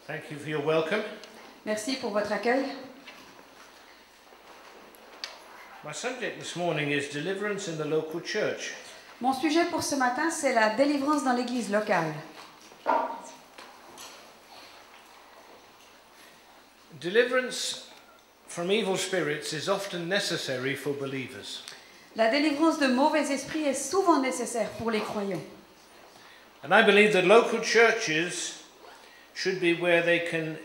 Thank you for your welcome. Merci pour votre accueil. My subject this morning is deliverance in the local church. Mon sujet pour ce matin, c'est la délivrance dans l'église locale. Deliverance from evil spirits is often necessary for believers. La délivrance de mauvais esprits est souvent nécessaire pour les croyants. And I believe that local churches should be where they can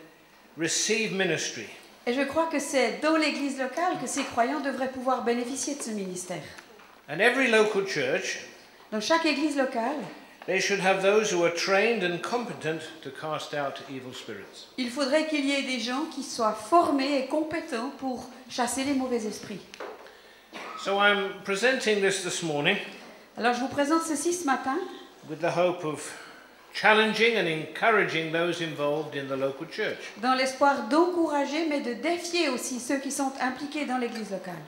receive ministry. Et je crois que c'est dans l'église locale que ces croyants devraient pouvoir bénéficier de ce ministère. And every local church, Dans chaque église locale, they should have those who are trained and competent to cast out evil spirits. il faudrait qu'il y ait des gens qui soient formés et compétents pour chasser les mauvais esprits. So I'm presenting this morning Alors je vous présente ceci ce matin with the hope of challenging and encouraging those involved in the local church. dans l'espoir d'encourager, mais de défier aussi ceux qui sont impliqués dans l'église locale.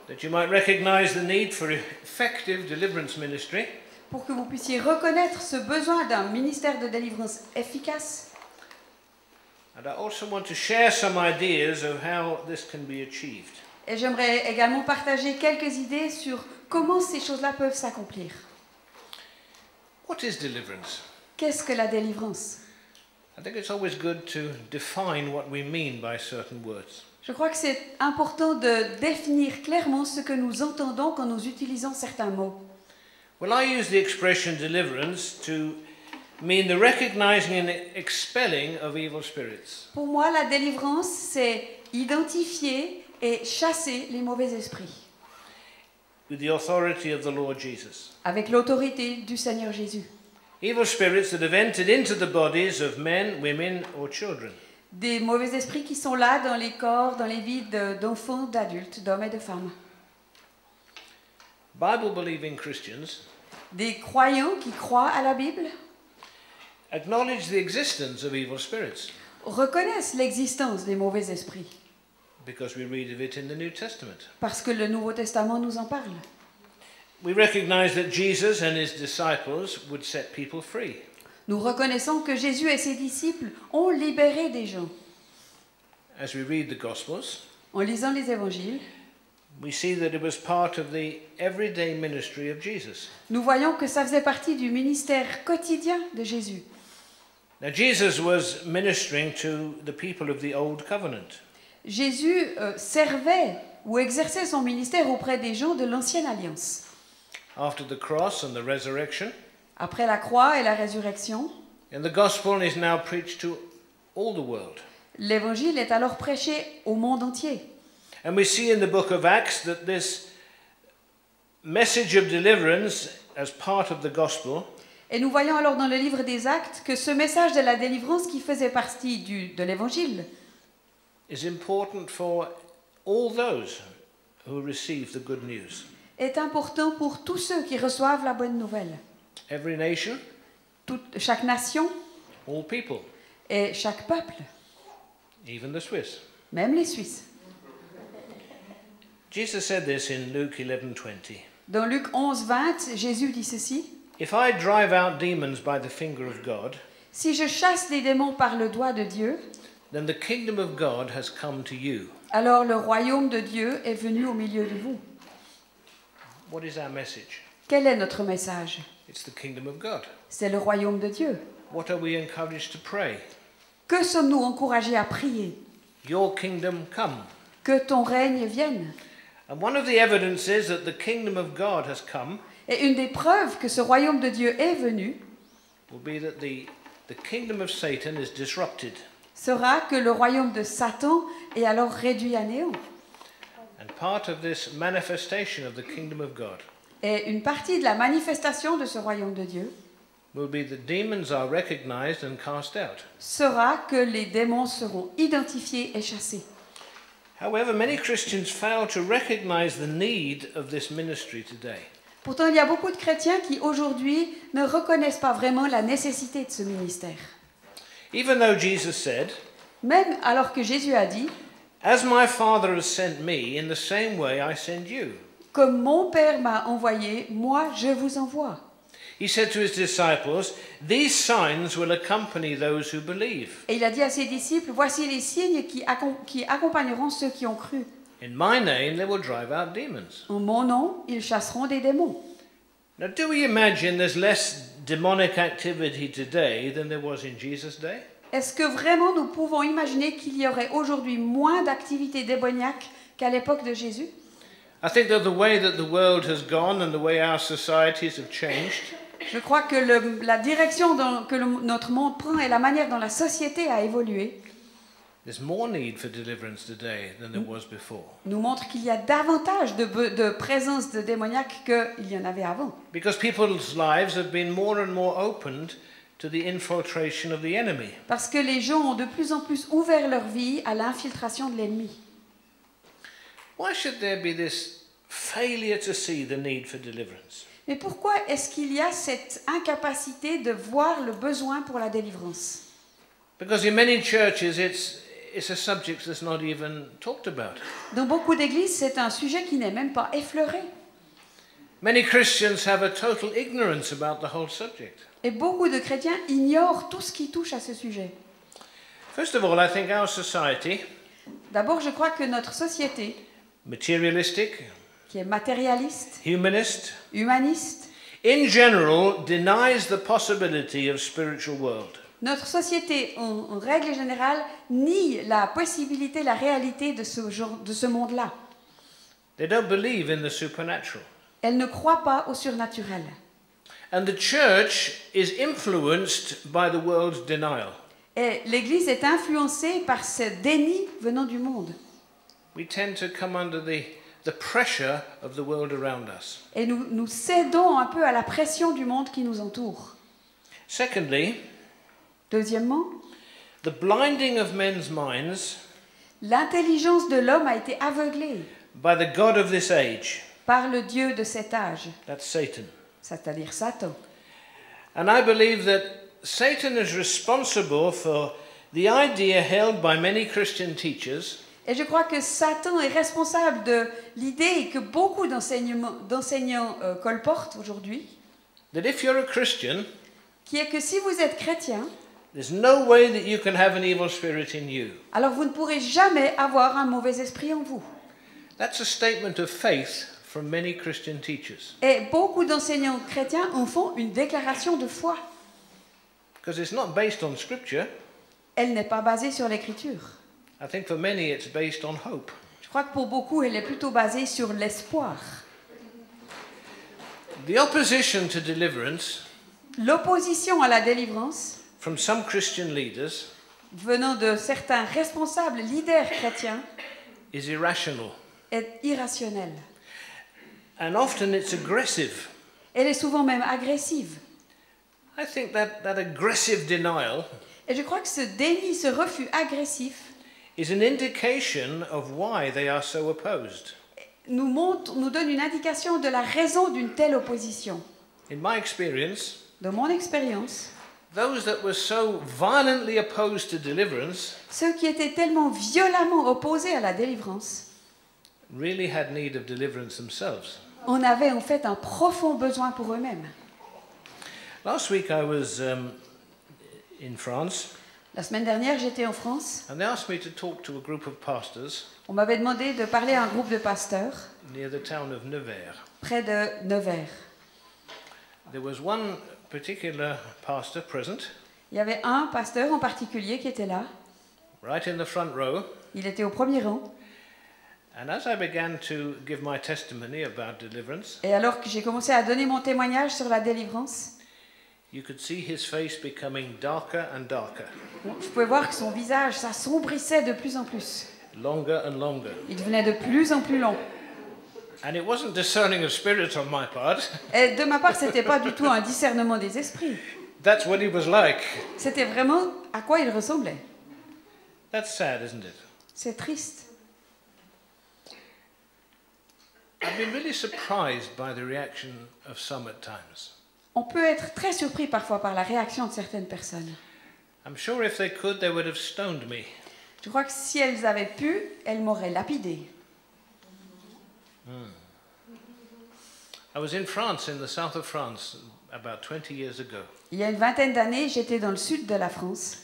That you might recognize the need for effective deliverance ministry, Pour que vous puissiez reconnaître ce besoin d'un ministère de délivrance efficace. and I also want to share some ideas of how this can be achieved. Et j'aimerais également partager quelques idées sur comment ces choses-là peuvent s'accomplir. What is deliverance? Qu'est-ce que la délivrance? I think it's always good to define what we mean by certain words. Je crois que c'est important de définir clairement ce que nous entendons quand nous utilisons certains mots. Well, I use the expression deliverance to mean the recognizing and expelling of evil spirits. Pour moi, la délivrance, c'est identifier et chasser les mauvais esprits With the authority of the Lord Jesus. avec l'autorité du Seigneur Jésus. Evil spirits that have entered into the bodies of men, women, or children. Des mauvais esprits qui sont là dans les corps, dans les vies d'enfants, d'adultes, d'hommes et de femmes. Bible-believing Christians Des croyants qui croient à la Bible acknowledge the existence of evil spirits reconnaissent l'existence des mauvais esprits because we read of it in the New Testament. parce que le Nouveau Testament nous en parle. We recognize that Jesus and his disciples would set people free. Nous reconnaissons que Jésus et ses disciples ont libéré des gens. As we read the Gospels, En lisant les évangiles, we see that it was part of the everyday ministry of Jesus. nous voyons que ça faisait partie du ministère quotidien de Jésus. Now, Jesus was ministering to the people of the Old Covenant. Jésus servait ou exerçait son ministère auprès des gens de l'Ancienne Alliance. After the cross and the resurrection, Après la croix et la résurrection, and the gospel is now preached to all the world. l'évangile est alors prêché au monde entier. And we see in the book of Acts that this message of deliverance as part of the gospel Et nous voyons alors dans le livre des Actes que ce message de la délivrance qui faisait partie de l'évangile is important for all those who receive the good news. est important pour tous ceux qui reçoivent la bonne nouvelle. Every nation, Chaque nation all people, et chaque peuple, even the Swiss. même les Suisses. Jesus said this in Luke 11:20. Dans Luc 11, 20, Jésus dit ceci: If I drive out demons by the finger of God, Si je chasse les démons par le doigt de Dieu, then the kingdom of God has come to you. alors le royaume de Dieu est venu au milieu de vous. What is our message? Quel est notre message? It's the kingdom of God. C'est le royaume de Dieu. What are we encouraged to pray? Que sommes-nous encouragés à prier? Your kingdom come. Que ton règne vienne. And one of the evidences that the kingdom of God has come Et une des preuves que ce royaume de Dieu est venu will be that the kingdom of Satan is disrupted. sera que le royaume de Satan est alors réduit à néant. And part of this manifestation of the kingdom of God Et une partie de la manifestation de ce royaume de Dieu will be that demons are recognized and cast out. sera que les démons seront identifiés et chassés. However, many Christians fail to recognize the need of this ministry today. Pourtant, il y a beaucoup de chrétiens qui aujourd'hui ne reconnaissent pas vraiment la nécessité de ce ministère. Even though Jesus said, Même alors que Jésus a dit "As my Father has sent me, in the same way I send you." « Comme mon Père m'a envoyé, moi je vous envoie ». he said to his disciples, "These signs will accompany those who believe. Et il a dit à ses disciples, voici les signes qui accompagneront ceux qui ont cru. In my name they will drive out demons." En mon nom, ils chasseront des démons. Now, do we imagine there's less demonic activity today than there was in Jesus' day? Est-ce que vraiment nous pouvons imaginer qu'il y aurait aujourd'hui moins d'activités démoniaques qu'à l'époque de Jésus? I think that the way that the world has gone and the way our societies have changed, Je crois que la direction que notre monde prend et la manière dont la société a évolué there's more need for deliverance today than there was before. nous montre qu'il y a davantage de présence de démoniaques qu'il y en avait avant. Because people's lives have been more and more opened to the infiltration of the enemy. Parce que les gens ont de plus en plus ouvert leur vie à l'infiltration de l'ennemi. Why should there be this failure to see the need for deliverance? Mais pourquoi est-ce qu'il y a cette incapacité de voir le besoin pour la délivrance? Because in many churches it's a subject that's not even talked about. Dans beaucoup d'églises, c'est un sujet qui n'est même pas effleuré. Many Christians have a total ignorance about the whole subject. Et beaucoup de chrétiens ignorent tout ce qui touche à ce sujet. First of all, I think our society, D'abord, je crois que notre société, materialistic, qui est matérialiste, humanist, humaniste, in general denies the possibility of spiritual world. notre société, en règle générale, nie la possibilité, la réalité de ce monde-là. They don't believe in the supernatural. Elle ne croit pas au surnaturel. And the church is influenced by the world's denial. Et l'Église est influencée par ce déni venant du monde. We tend to come under the pressure of the world around us. Et nous cédons un peu à la pression du monde qui nous entoure. Secondly, Deuxièmement, the blinding of men's minds l'intelligence de l'homme a été aveuglée by the god of this age. par le Dieu de cet âge, That's Satan. c'est-à-dire Satan. And I believe that Satan is responsible for the idea held by many Christian teachers Et je crois que Satan est responsable de l'idée que beaucoup d'enseignants colportent aujourd'hui, that if you're a Christian, qui est que si vous êtes chrétien, there's no way that you can have an evil spirit in you. alors vous ne pourrez jamais avoir un mauvais esprit en vous. That's a statement of faith from many Christian teachers. Et beaucoup d'enseignants chrétiens en font une déclaration de foi. Because it's not based on scripture. Elle n'est pas basée sur l'écriture. I think for many it's based on hope. Je crois que pour beaucoup, elle est plutôt basée sur l'espoir. The opposition to deliverance L'opposition à la délivrance, from some Christian leaders venant de certains responsables leaders chrétiens, is irrational. est irrationnelle. And often it's aggressive. Elle est souvent même agressive. I think that aggressive denial Et je crois que ce déni, ce refus agressif, is an indication of why they are so opposed. nous donne une indication de la raison d'une telle opposition. In my experience, De mon expérience, those that were so violently opposed to deliverance ceux qui étaient tellement violemment opposés à la délivrance, really had need of deliverance themselves. en avaient en fait un profond besoin pour eux-mêmes. Last week I was in France, La semaine dernière, j'étais en France. and they asked me to talk to a group of pastors On m'avait demandé de parler à un groupe de pasteurs near the town of Nevers. près de Nevers. There was one particular pastor present, Il y avait un pasteur en particulier qui était là. right in the front row, Il était au premier rang. and as I began to give my testimony about deliverance, Et alors que j'ai commencé à donner mon témoignage sur la délivrance, you could see his face becoming darker and darker, je pouvais voir que son visage s'assombrissait de plus en plus. longer and longer. Il devenait de plus en plus long. And it wasn't discerning of spirit on my part. Et de ma part, ce n'était pas du tout un discernement des esprits. That's what he was like. C'était vraiment à quoi il ressemblait. That's sad, isn't it? C'est triste. I've been really surprised by the reaction of some at times. On peut être très surpris parfois par la réaction de certaines personnes. I'm sure if they could, they would have stoned me. Je crois que si elles avaient pu, elles m'auraient lapidé. I was in France, in the south of France, about 20 years ago. Il y a une vingtaine d'années, j'étais dans le sud de la France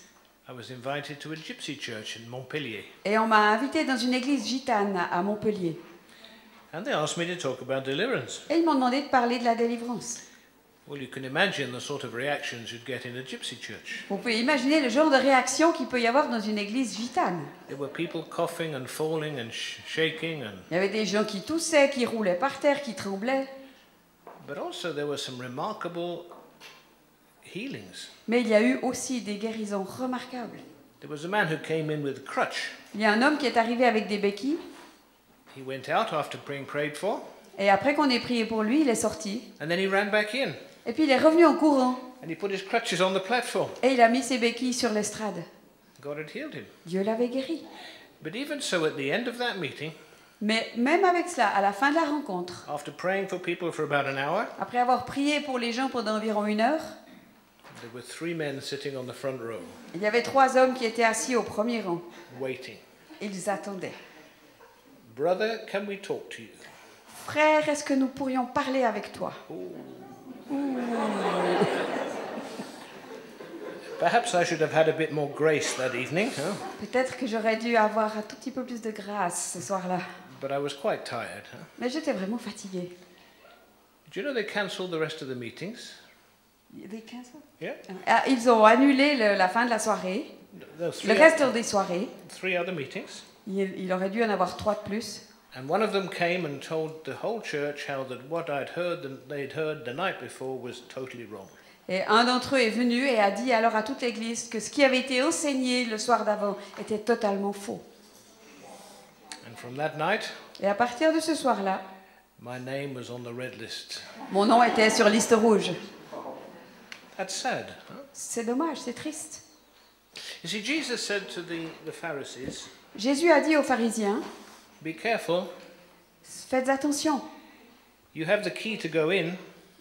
I was invited to a gypsy church in Montpellier, et on m'a invité dans une église gitane à Montpellier. and they asked me to talk about deliverance. Et ils m'ont demandé de parler de la délivrance. Well, you can imagine the sort of reactions you'd get in a gypsy church. Vous pouvez imaginer le genre de réaction qu'il peut y avoir dans une église gitane. There were people coughing and falling and shaking, Il y avait des gens qui toussaient, qui roulaient par terre, qui tremblaient. but also there were some remarkable healings. Mais il y a eu aussi des guérisons remarquables. There was a man who came in with a crutch. Il y a un homme qui est arrivé avec des béquilles. He went out after being prayed for, Et après qu'on ait prié pour lui, il est sorti. and then he ran back in, Et puis il est revenu en courant. and he put his crutches on the platform. Et il a mis ses béquilles sur l'estrade. God had healed him. Dieu l'avait guéri. But even so, at the end of that meeting, Mais même avec cela, à la fin de la rencontre, after praying for people for about an hour, après avoir prié pour les gens pendant environ 1 heure, there were 3 men sitting on the front row, il y avait 3 hommes qui étaient assis au premier rang. waiting. Ils attendaient. Brother, can we talk to you? Frère, est-ce que nous pourrions parler avec toi? Perhaps I should have had a bit more grace that evening, huh? Peut-être que j'aurais dû avoir un tout petit peu plus de grâce ce soir-là. But I was quite tired. Huh? Mais j'étais vraiment fatiguée. Do you know they cancelled the rest of the meetings? Yeah? Ah, ils ont annulé la fin de la soirée, There le reste des soirées. 3 other meetings. Il aurait dû en avoir 3 de plus. And one of them came and told the whole church how that what they'd heard the night before was totally wrong. Et un d'entre eux est venu et a dit alors à toute l'église que ce qui avait été enseigné le soir d'avant était totalement faux. And from that night, Et à partir de ce soir-là, my name was on the red list. mon nom était sur liste rouge. That's sad. Huh? C'est dommage, c'est triste. You see, Jesus said to the Pharisees, Jésus a dit aux pharisiens, be careful, faites attention, you have the key to go in,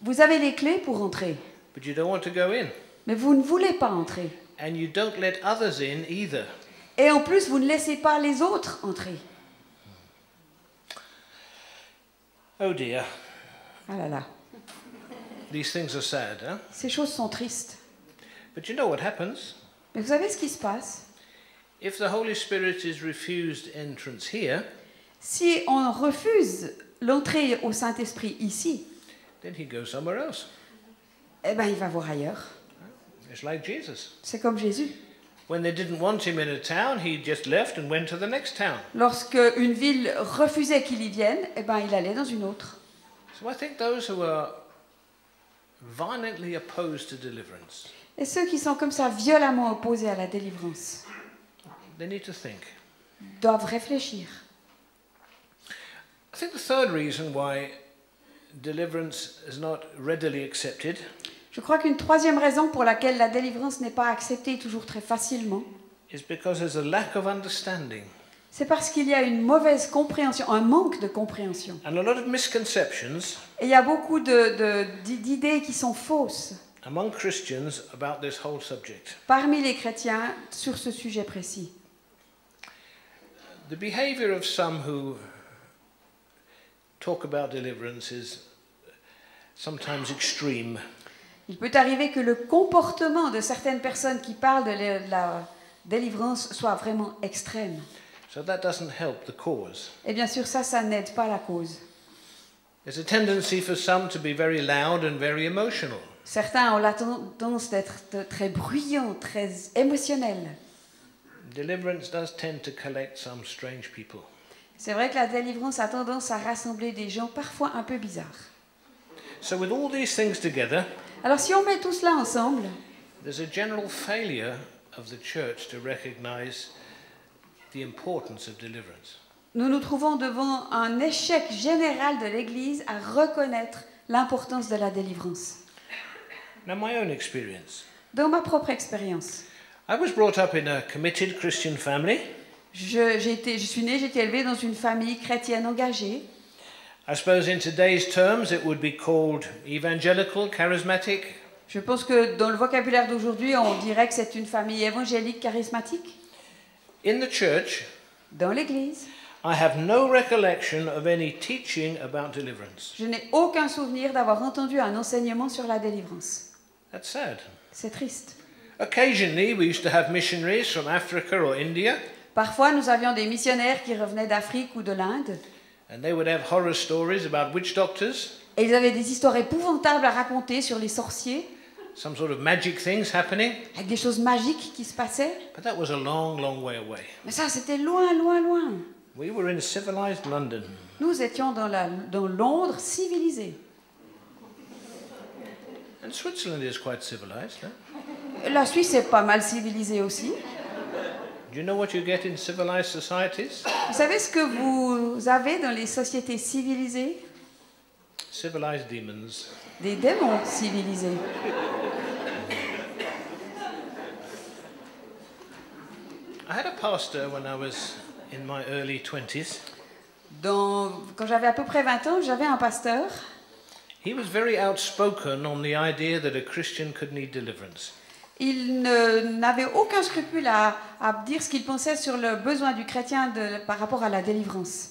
vous avez les clés pour entrer, but you don't want to go in. mais vous ne voulez pas entrer. And you don't let others in either. Et en plus, vous ne laissez pas les autres entrer. Oh dear, Ah là là, these things are sad, huh? ces choses sont tristes. But you know what happens? Mais vous savez ce qui se passe? If the Holy Spirit is refused entrance here, Si on refuse l'entrée au Saint-Esprit ici, then he goes somewhere else. eh ben, il va voir ailleurs. It's like Jesus. C'est comme Jésus. When they didn't want him in a town, he just left and went to the next town. Lorsque une ville refusait qu'il y vienne, eh ben, il allait dans une autre. So I think those who are violently opposed to deliverance, Et ceux qui sont comme ça violemment opposés à la délivrance they need to think. doivent réfléchir. I think the third reason why deliverance is not readily accepted Je crois qu'une troisième raison pour laquelle la délivrance n'est pas acceptée toujours très facilement, is because there's a lack of understanding c'est parce qu'il y a une mauvaise compréhension, un manque de compréhension. and a lot of misconceptions Et il y a beaucoup d'idées qui sont fausses among Christians about this whole subject. parmi les chrétiens sur ce sujet précis. The behavior of some who talk about deliverance is sometimes extreme. Il peut arriver que le comportement de certaines personnes qui parlent de la délivrance soit vraiment extrême. So that doesn't help the cause. Et bien sûr, ça n'aide pas la cause. There's a tendency for some to be very loud and very emotional. Certains ont la tendance d'être très bruyants, très émotionnels. Deliverance does tend to collect some strange people. C'est vrai que la délivrance a tendance à rassembler des gens parfois un peu bizarres. So with all these things together, Alors si on met tout cela ensemble, there's a general failure of the church to recognize the importance of deliverance. nous nous trouvons devant un échec général de l'Église à reconnaître l'importance de la délivrance. Now, my own experience. Dans ma propre expérience, I was brought up in a committed Christian family. je suis née, j'ai été élevée dans une famille chrétienne engagée. I suppose in today's terms it would be called evangelical, charismatic. Je pense que dans le vocabulaire d'aujourd'hui, on dirait que c'est une famille évangélique charismatique. In the church, Dans l'Église, I have no recollection of any teaching about deliverance. Je n'ai aucun souvenir d'avoir entendu un enseignement sur la délivrance. That's sad. C'est triste. Occasionally, we used to have missionaries from Africa or India, Parfois, nous avions des missionnaires qui revenaient d'Afrique ou de l'Inde, and they would have horror stories about witch doctors, et ils avaient des histoires épouvantables à raconter sur les sorciers, some sort of magic things happening. avec des choses magiques qui se passaient. But that was a long, long way away. Mais ça, c'était loin, loin, loin. We were in civilized London. Nous étions dans Londres civilisé. And Switzerland is quite civilized. Huh? La Suisse est pas mal civilisée aussi. Do you know what you get in civilized societies? Vous savez ce que vous avez dans les sociétés civilisées? Civilized demons. Des démons civilisés. I had a pastor when I was in my early 20s. Quand j'avais à peu près 20 ans, j'avais un pasteur. He was very outspoken on the idea that a Christian could need deliverance. Il n'avait aucun scrupule à dire ce qu'il pensait sur le besoin du chrétien par rapport à la délivrance.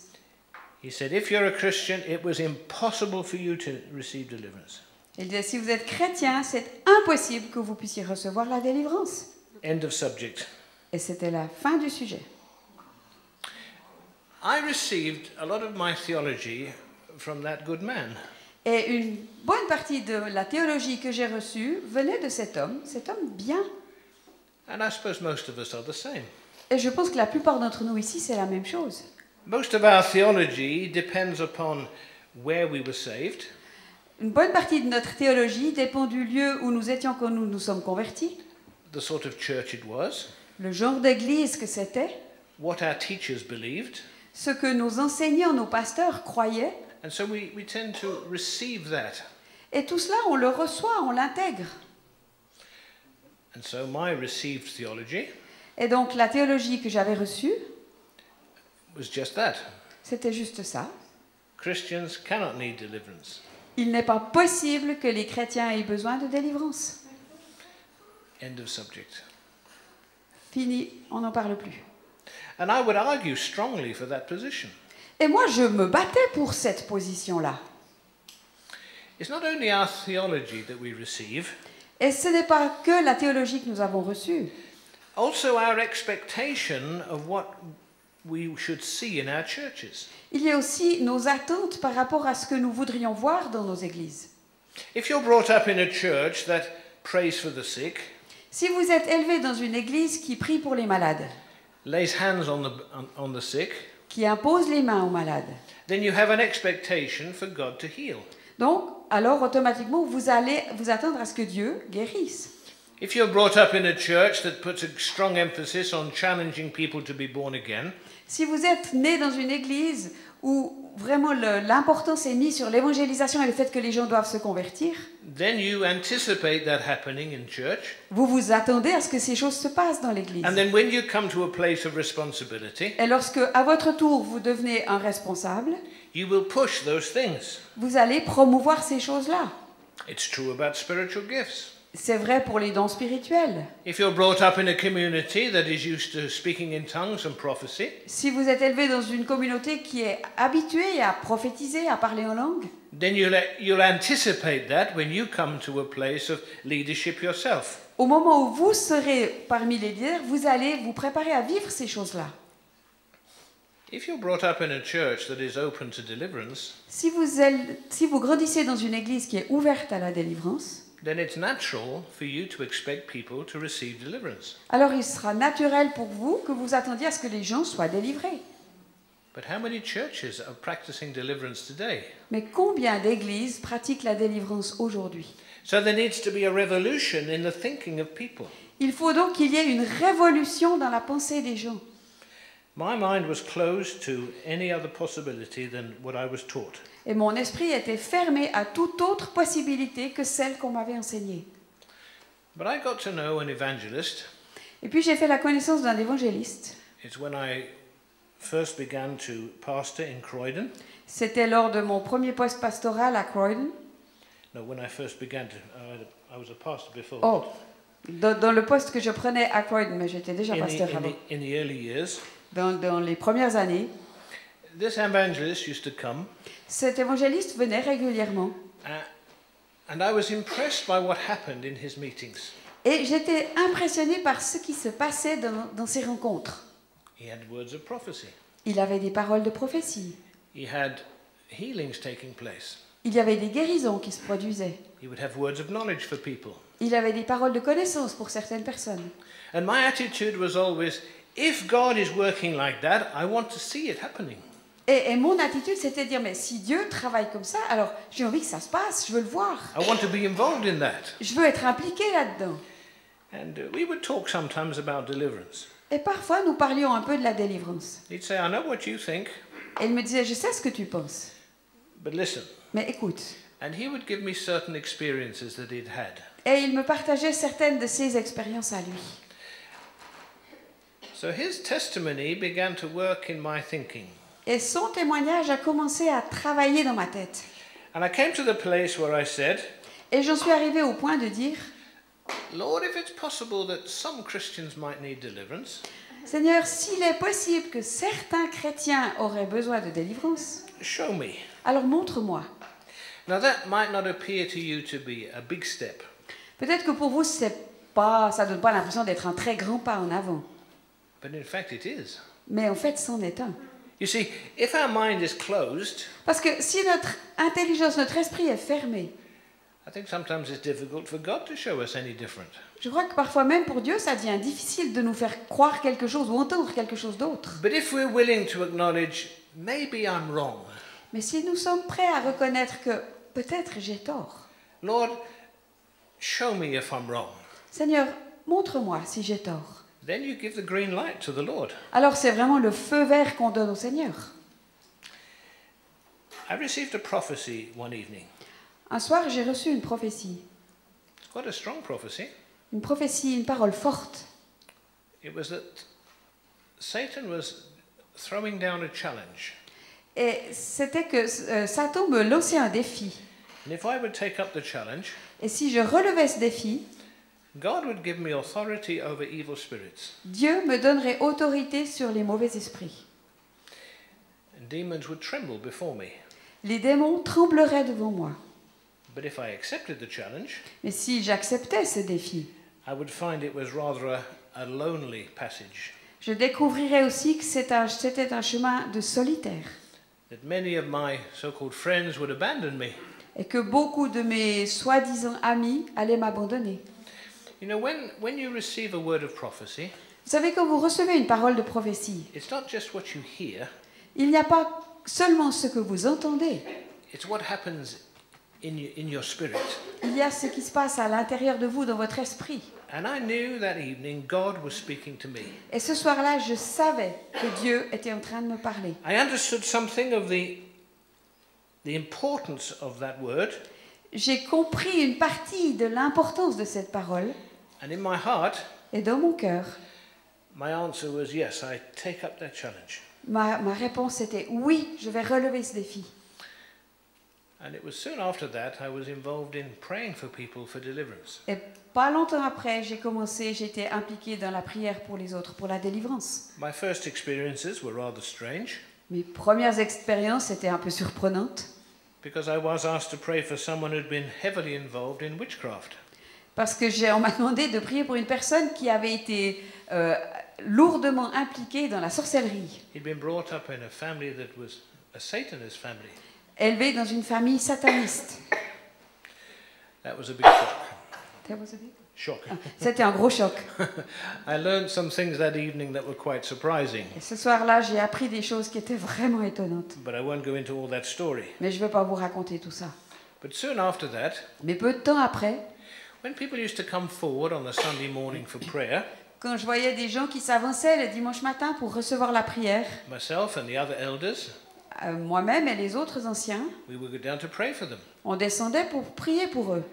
He said, if you're a Christian, it was impossible for you to receive deliverance. Il disait, si vous êtes chrétien, c'est impossible que vous puissiez recevoir la délivrance. End of subject. Et c'était la fin du sujet. I received a lot of my theology from that good man. Et une bonne partie de la théologie que j'ai reçue venait de cet homme bien. And I suppose most of us are the same. Et je pense que la plupart d'entre nous ici, c'est la même chose. Most of our theology depends upon where we were saved, Une bonne partie de notre théologie dépend du lieu où nous étions quand nous nous sommes convertis, the sort of church it was, le genre d'église que c'était, what our teachers believed, ce que nos enseignants, nos pasteurs croyaient. and so we tend to receive that. Et tout cela, on le reçoit, on l'intègre. And so my received theology Et donc la théologie que j'avais reçue, was just that. c'était juste ça. Christians cannot need deliverance. Il n'est pas possible que les chrétiens aient besoin de délivrance. End of subject. Fini, on n'en parle plus. And I would argue strongly for that position. Et moi, je me battais pour cette position-là. It's not only our theology that we receive, Et ce n'est pas que la théologie que nous avons reçue, also our expectation of what we should see in our churches. il y a aussi nos attentes par rapport à ce que nous voudrions voir dans nos églises. If you're brought up in a church that prays for the sick, Si vous êtes élevé dans une église qui prie pour les malades, lays hands on the sick, qui impose les mains aux malades, then you have an expectation for God to heal. donc, alors automatiquement, vous allez vous attendre à ce que Dieu guérisse. If you're brought up in a church that puts a strong emphasis on challenging people to be born again, Si vous êtes né dans une église où vraiment l'importance est mise sur l'évangélisation et le fait que les gens doivent se convertir, then you anticipate that happening in church. vous vous attendez à ce que ces choses se passent dans l'église. And then when you come to a place of responsibility, Et lorsque, à votre tour, vous devenez un responsable, you will push those things. vous allez promouvoir ces choses-là. It's true about spiritual gifts. C'est vrai pour les dons spirituels. If you're brought up in a community that is used to speaking in tongues and prophecy, Si vous êtes élevé dans une communauté qui est habituée à prophétiser, à parler en langue, then you'll anticipate that when you come to a place of leadership yourself. au moment où vous serez parmi les leaders, vous allez vous préparer à vivre ces choses-là. If you're brought up in a church that is open to deliverance, Si vous grandissez dans une église qui est ouverte à la délivrance, then it's natural for you to expect people to receive deliverance. alors il sera naturel pour vous que vous attendiez à ce que les gens soient délivrés. But how many churches are practicing deliverance today? Mais combien d'églises pratiquent la délivrance aujourd'hui? So there needs to be a revolution in the thinking of people. Il faut donc qu'il y ait une révolution dans la pensée des gens. My mind was closed to any other possibility than what I was taught. Et mon esprit était fermé à toute autre possibilité que celle qu'on m'avait enseignée. But I got to know an evangelist. Et puis j'ai fait la connaissance d'un évangéliste. It's when I first began to pastor in Croydon. C'était lors de mon premier poste pastoral à Croydon. No, when I first began to, I was a pastor before. Oh, dans le poste que je prenais à Croydon, mais j'étais déjà pasteur avant. In the early years. Dans les premières années. this evangelist used to come, Cet évangéliste venait régulièrement. and I was impressed by what happened in his meetings. Et j'étais impressionnée par ce qui se passait dans ces rencontres. He had words of prophecy. Il avait des paroles de prophétie. He had healings taking place. Il y avait des guérisons qui se produisaient. He would have words of knowledge for people. Il avait des paroles de connaissance pour certaines personnes. And my attitude was always, if God is working like that, I want to see it happening. Et mon attitude, c'était de dire, mais si Dieu travaille comme ça, alors j'ai envie que ça se passe, je veux le voir. I want to be involved in that. Je veux être impliqué là-dedans. And we would talk sometimes about deliverance. Et parfois, nous parlions un peu de la délivrance. He'd say, I know what you think, Et il me disait, je sais ce que tu penses, but listen. mais écoute. And he would give me certain experiences that he'd had. Et il me partageait certaines de ses expériences à lui. So his testimony began to work in my thinking. Et son témoignage a commencé à travailler dans ma tête. And I came to the place where I said, Et j'en suis arrivée au point de dire, Lord, if it's possible that some Christians might need deliverance, Seigneur, s'il est possible que certains chrétiens auraient besoin de délivrance, show me. alors montre-moi. Now that might not appear to you to be a big step, Peut-être que pour vous, ça donne pas l'impression d'être un très grand pas en avant. but in fact it is. Mais en fait, c'en est un. You see, if our mind is closed, Parce que si notre intelligence, notre esprit est fermé, I think sometimes it's difficult for God to show us any different. je crois que parfois même pour Dieu, ça devient difficile de nous faire croire quelque chose ou entendre quelque chose d'autre. But if we're willing to acknowledge, maybe I'm wrong, Mais si nous sommes prêts à reconnaître que peut-être j'ai tort, Lord, show me if I'm wrong, Seigneur, montre-moi si j'ai tort. then you give the green light to the Lord. Alors c'est vraiment le feu vert qu'on donne au Seigneur. I received a prophecy one evening. Un soir, j'ai reçu une prophétie. It's quite a strong prophecy. Une prophétie, une parole forte. It was that Satan was throwing down a challenge. Et c'était que Satan me lançait un défi. And if I would take up the challenge, Et si je relevais ce défi, God would give me authority over evil spirits. Dieu me donnerait autorité sur les mauvais esprits. And demons would tremble before me. Les démons trembleraient devant moi. But if I accepted the challenge, Mais si j'acceptais ce défi, I would find it was rather a lonely passage. je découvrirais aussi que c'était un chemin de solitaire. That many of my so-called friends would abandon me. Et que beaucoup de mes soi-disant amis allaient m'abandonner. You know, when you receive a word of prophecy, Vous savez, quand vous recevez une parole de prophétie, it's not just what you hear, il n'y a pas seulement ce que vous entendez, it's what happens in your spirit. il y a ce qui se passe à l'intérieur de vous, dans votre esprit. And I knew that evening God was speaking to me. Et ce soir-là, je savais que Dieu était en train de me parler. I understood something of the importance of that word, J'ai compris une partie de l'importance de cette parole. and in my heart, Et dans mon cœur, my answer was yes, I take up that challenge. ma réponse était oui, je vais relever ce défi. And it was soon after that I was involved in praying for people for deliverance. Et pas longtemps après, j'étais impliquée dans la prière pour les autres, pour la délivrance. My first experiences were rather strange Mes premières expériences étaient un peu surprenantes because I was asked to pray for someone who'd been heavily involved in witchcraft. parce que on m'a demandé de prier pour une personne qui avait été lourdement impliquée dans la sorcellerie, He'd been brought up in a family that was a Satanist family. élevée dans une famille sataniste. That was a big shock. C'était un gros choc. I learned some things that evening that were quite surprising, Et ce soir-là, j'ai appris des choses qui étaient vraiment étonnantes. but I won't go into all that story. Mais je ne vais pas vous raconter tout ça. But soon after that, Mais peu de temps après, when people used to come forward on a Sunday morning for prayer, quand je voyais des gens qui s'avançaient le dimanche matin pour recevoir la prière, myself and the other elders, moi-même et les autres anciens, we would go down to pray for them. on descendait pour prier pour eux.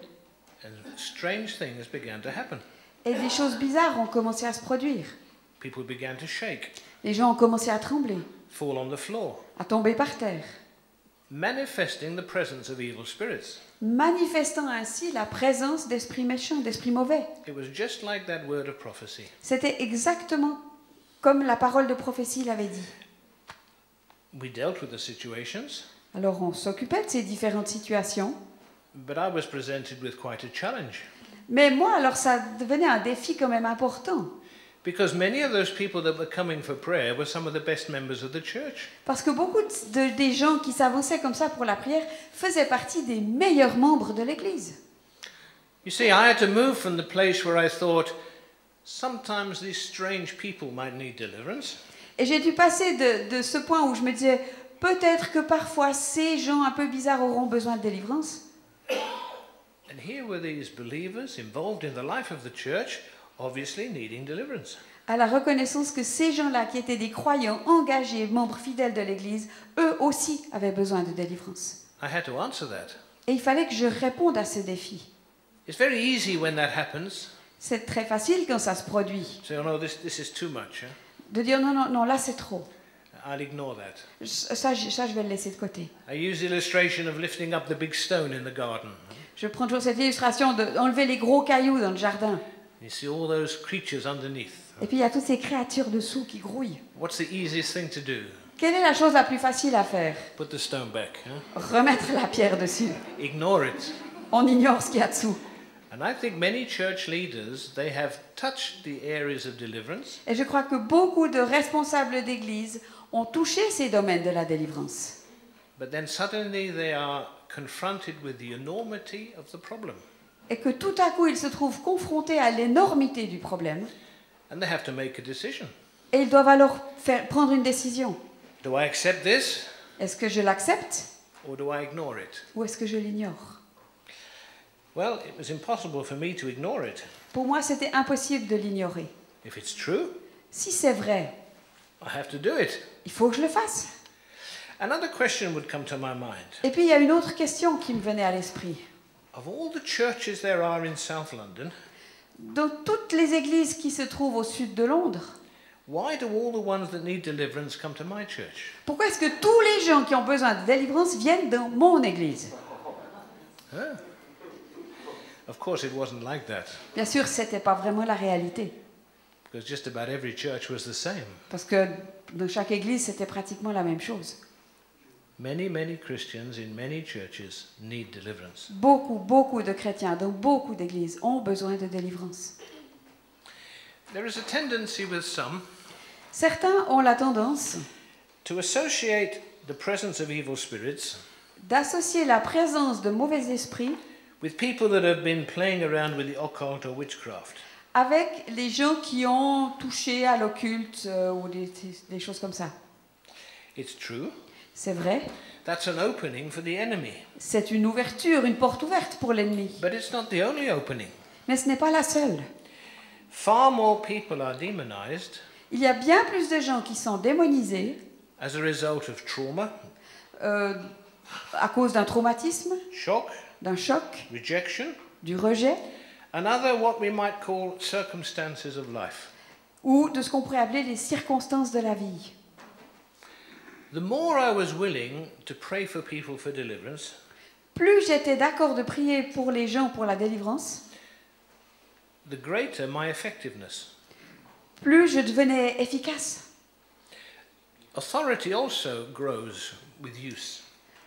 And strange things began to happen. Et des choses bizarres ont commencé à se produire. People began to shake, Les gens ont commencé à trembler, fall on the floor, à tomber par terre, manifesting the presence of evil spirits. manifestant ainsi la présence d'esprits méchants, d'esprits mauvais. It was just like that word of prophecy. C'était exactement comme la parole de prophétie l'avait dit. We dealt with the situations, Alors on s'occupait de ces différentes situations. but I was presented with quite a challenge. Mais moi, alors ça devenait un défi quand même important. Because many of those people that were coming for prayer were some of the best members of the church. Parce que beaucoup des gens qui s'avançaient comme ça pour la prière faisaient partie des meilleurs membres de l'Église. You see, I had to move from the place where I thought sometimes these strange people might need deliverance, Et j'ai dû passer de ce point où je me disais, peut-être que parfois ces gens un peu bizarres auront besoin de délivrance. and here were these believers involved in the life of the church, obviously needing deliverance. À la reconnaissance que ces gens-là, qui étaient des croyants engagés, membres fidèles de l'Église, eux aussi avaient besoin de délivrance. I had to answer that. Et il fallait que je réponde à ce défi. It's very easy when that happens C'est très facile quand ça se produit, to say, oh no, this is too much. de dire non, non, non, là c'est trop. I'll ignore that. Ça, je vais le laisser de côté. I use the illustration of lifting up the big stone in the garden. Je prends toujours cette illustration d'enlever les gros cailloux dans le jardin. You see all those creatures underneath. Et puis il y a toutes ces créatures dessous qui grouillent. What's the easiest thing to do? Quelle est la chose la plus facile à faire? Put the stone back. Remettre la pierre dessus. Ignore it. On ignore ce qu'il y a dessous. And I think many church leaders, they have touched the areas of deliverance, Et je crois que beaucoup de responsables d'église ont touché ces domaines de la délivrance. but then suddenly they are confronted with the enormity of the problem. Et que tout à coup, ils se trouvent confrontés à l'énormité du problème. And they have to make a decision. Et ils doivent alors prendre une décision. Do I accept this Est-ce que je l'accepte or do I ignore it? ou est-ce que je l'ignore? Well, it was impossible for me to ignore it. Pour moi, c'était impossible de l'ignorer. If it's true, Si c'est vrai, I have to do it. il faut que je le fasse. Another question would come to my mind. Et puis, il y a une autre question qui me venait à l'esprit. Of all the churches there are in South London, Dans toutes les églises qui se trouvent au sud de Londres, why do all the ones that need deliverance come to my church? pourquoi est-ce que tous les gens qui ont besoin de délivrance viennent dans mon église? Huh? Of course, it wasn't like that, Bien sûr, ce n'était pas vraiment la réalité. because just about every church was the same. Parce que dans chaque église, c'était pratiquement la même chose. Many Christians in many churches need deliverance. Beaucoup de chrétiens dans beaucoup d'églises ont besoin de délivrance. There is a tendency with some Certains ont la tendance to associate the presence of evil spirits d'associer la présence de mauvais esprits with people that have been playing around with the occult or witchcraft. avec les gens qui ont touché à l'occulte ou des choses comme ça. It's true. C'est vrai, That's an opening for the enemy. c'est une ouverture, une porte ouverte pour l'ennemi. But it's not the only opening. Mais ce n'est pas la seule. Far more people are demonized Il y a bien plus de gens qui sont démonisés as a result of trauma, à cause d'un traumatisme, shock, d'un choc, rejection, du rejet and other what we might call circumstances of life. ou de ce qu'on pourrait appeler les circonstances de la vie. The more I was willing to pray for people for deliverance, Plus j'étais d'accord de prier pour les gens pour la délivrance, the greater my effectiveness. plus je devenais efficace. Authority also grows with use,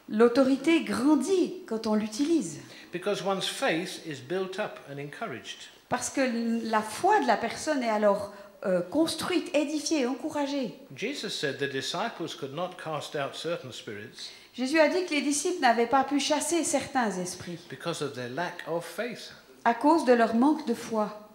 L'autorité grandit quand on l'utilise. because one's faith is built up and encouraged. Parce que la foi de la personne est alors construite, édifiée, encouragée. Jesus said the disciples could not cast out certain spirits Jésus a dit que les disciples n'avaient pas pu chasser certains esprits because of their lack of faith. à cause de leur manque de foi.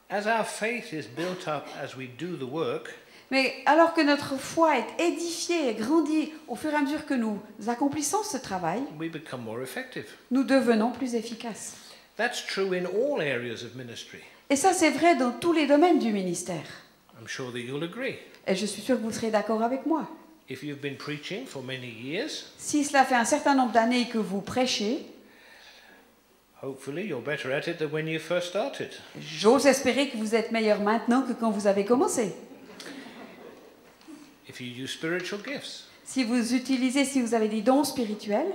As our faith is built up as we do the work, Mais alors que notre foi est édifiée et grandit au fur et à mesure que nous accomplissons ce travail, we become more effective. nous devenons plus efficaces. That's true in all areas of ministry. Et ça, c'est vrai dans tous les domaines du ministère. I'm sure that you'll agree. Et je suis sûre que vous serez d'accord avec moi. If you've been preaching for many years, Si cela fait un certain nombre d'années que vous prêchez, hopefully you're better at it than when you first started. j'ose espérer que vous êtes meilleur maintenant que quand vous avez commencé. If you use spiritual gifts, Si vous avez des dons spirituels,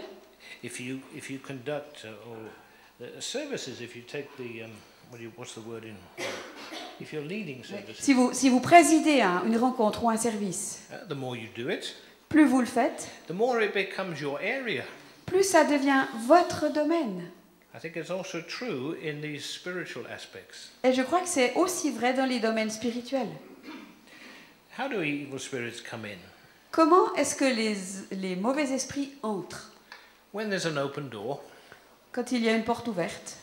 if you conduct services, if you take the what's the word in if you're leading services, si vous présidez une rencontre ou un service, the more you do it, plus vous le faites, the more it becomes your area. plus ça devient votre domaine. I think it's also true in these spiritual aspects. Et je crois que c'est aussi vrai dans les domaines spirituels. How do evil spirits come in? Comment est-ce que les mauvais esprits entrent? When there's an open door. Quand il y a une porte ouverte.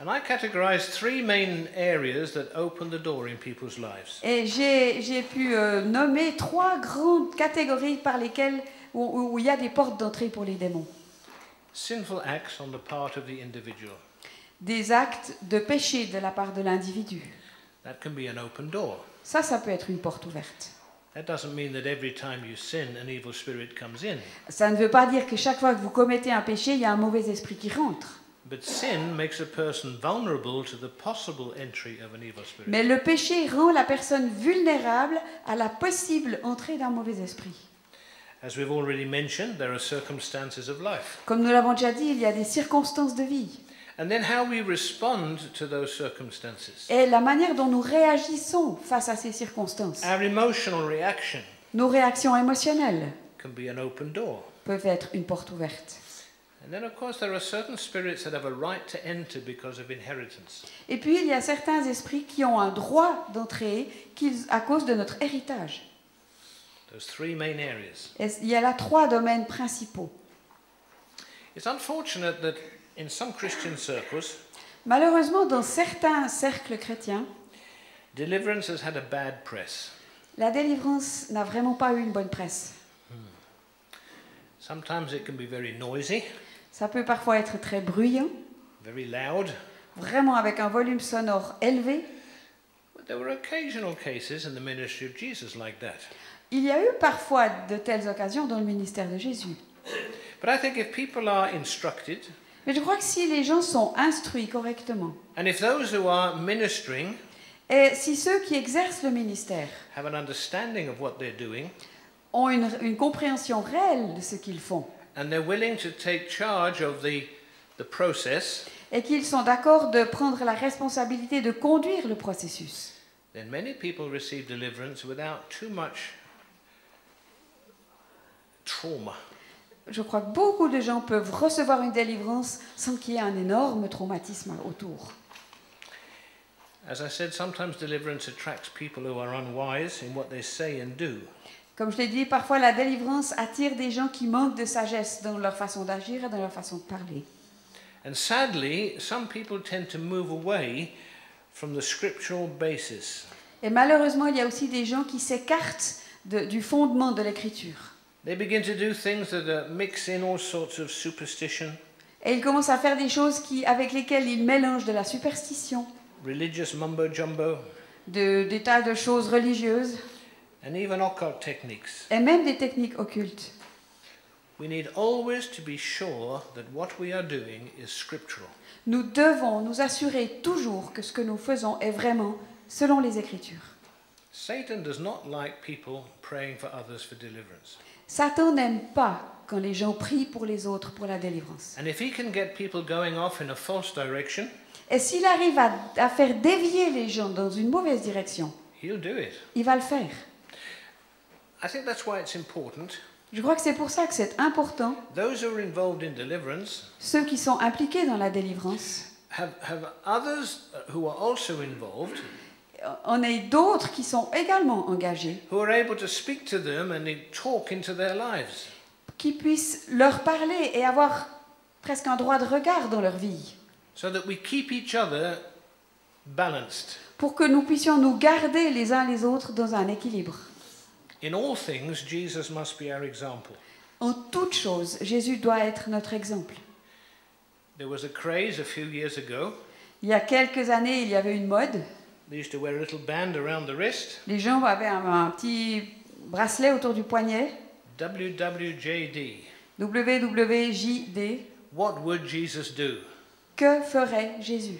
And I categorize 3 main areas that open the door in people's lives. Et j'ai pu nommer 3 grandes catégories par lesquelles où il y a des portes d'entrée pour les démons. Sinful acts on the part of the individual. Des actes de péché de la part de l'individu. That can be an open door. Ça peut être une porte ouverte. That doesn't mean that every time you sin, an evil spirit comes in. Ça ne veut pas dire que chaque fois que vous commettez un péché, il y a un mauvais esprit qui rentre. But sin makes a person vulnerable to the possible entry of an evil spirit. Mais le péché rend la personne vulnérable à la possible entrée d'un mauvais esprit. As we've already mentioned, there are circumstances of life. Comme nous l'avons déjà dit, il y a des circonstances de vie. And then how we respond to those circumstances. Et la manière dont nous réagissons face à ces circonstances, Our emotional reaction nos réactions émotionnelles can be an open door. peuvent être une porte ouverte. And then, of course, there are certain spirits that have a right to enter because of inheritance. Et puis, il y a certains esprits qui ont un droit d'entrer à cause de notre héritage. Those 3 main areas. Et il y a là 3 domaines principaux. It's unfortunate that in some Christian circles, Malheureusement, dans certains cercles chrétiens, deliverance has had a bad press. la délivrance n'a vraiment pas eu une bonne presse. Sometimes it can be very noisy, Ça peut parfois être très bruyant, very loud. vraiment avec un volume sonore élevé. But there were occasional cases in the ministry of Jesus like that. Il y a eu parfois de telles occasions dans le ministère de Jésus. But I think if people are instructed, Mais je crois que si les gens sont instruits correctement, and if those who are ministering et si ceux qui exercent le ministère have an understanding of what they're doing, ont une compréhension réelle de ce qu'ils font, and they're willing to take charge of the process, et qu'ils sont d'accord de prendre la responsabilité de conduire le processus, then many people receive deliverance without too much trauma. je crois que beaucoup de gens peuvent recevoir une délivrance sans qu'il y ait un énorme traumatisme autour. As I said, sometimes deliverance attracts people who are unwise in what they say and do. Comme je l'ai dit, parfois la délivrance attire des gens qui manquent de sagesse dans leur façon d'agir et dans leur façon de parler. And sadly, some people tend to move away from the scriptural basis. Et malheureusement, il y a aussi des gens qui s'écartent du fondement de l'écriture. They begin to do things that mix in all sorts of superstition, Et ils commencent à faire des choses avec lesquelles ils mélangent de la superstition, religious mumbo jumbo, des tas de choses religieuses, and even occult techniques. et même des techniques occultes. We need always to be sure that what we are doing is scriptural. Nous devons nous assurer toujours que ce que nous faisons est vraiment selon les Écritures. Satan does not like people praying for others for deliverance. Satan n'aime pas quand les gens prient pour les autres pour la délivrance. And if he can get people going off in a false direction, Et s'il arrive à faire dévier les gens dans une mauvaise direction, he'll do it. il va le faire. I think that's why it's important. Je crois que c'est pour ça que c'est important. Those who are involved in deliverance Ceux qui sont impliqués dans la délivrance, have others who are also involved, on a d'autres qui sont également engagés, who are able to speak to them and talk into their lives. qui puissent leur parler et avoir presque un droit de regard dans leur vie, So that we keep each other balanced. pour que nous puissions nous garder les uns les autres dans un équilibre. In all things, Jesus must be our example. En toute chose, Jésus doit être notre exemple. There was a craze a few years ago. Il y a quelques années, il y avait une mode. They used to wear a little band around the wrist. Les gens avaient un petit bracelet autour du poignet, WWJD. WWJD. What would Jesus do? Que ferait Jésus?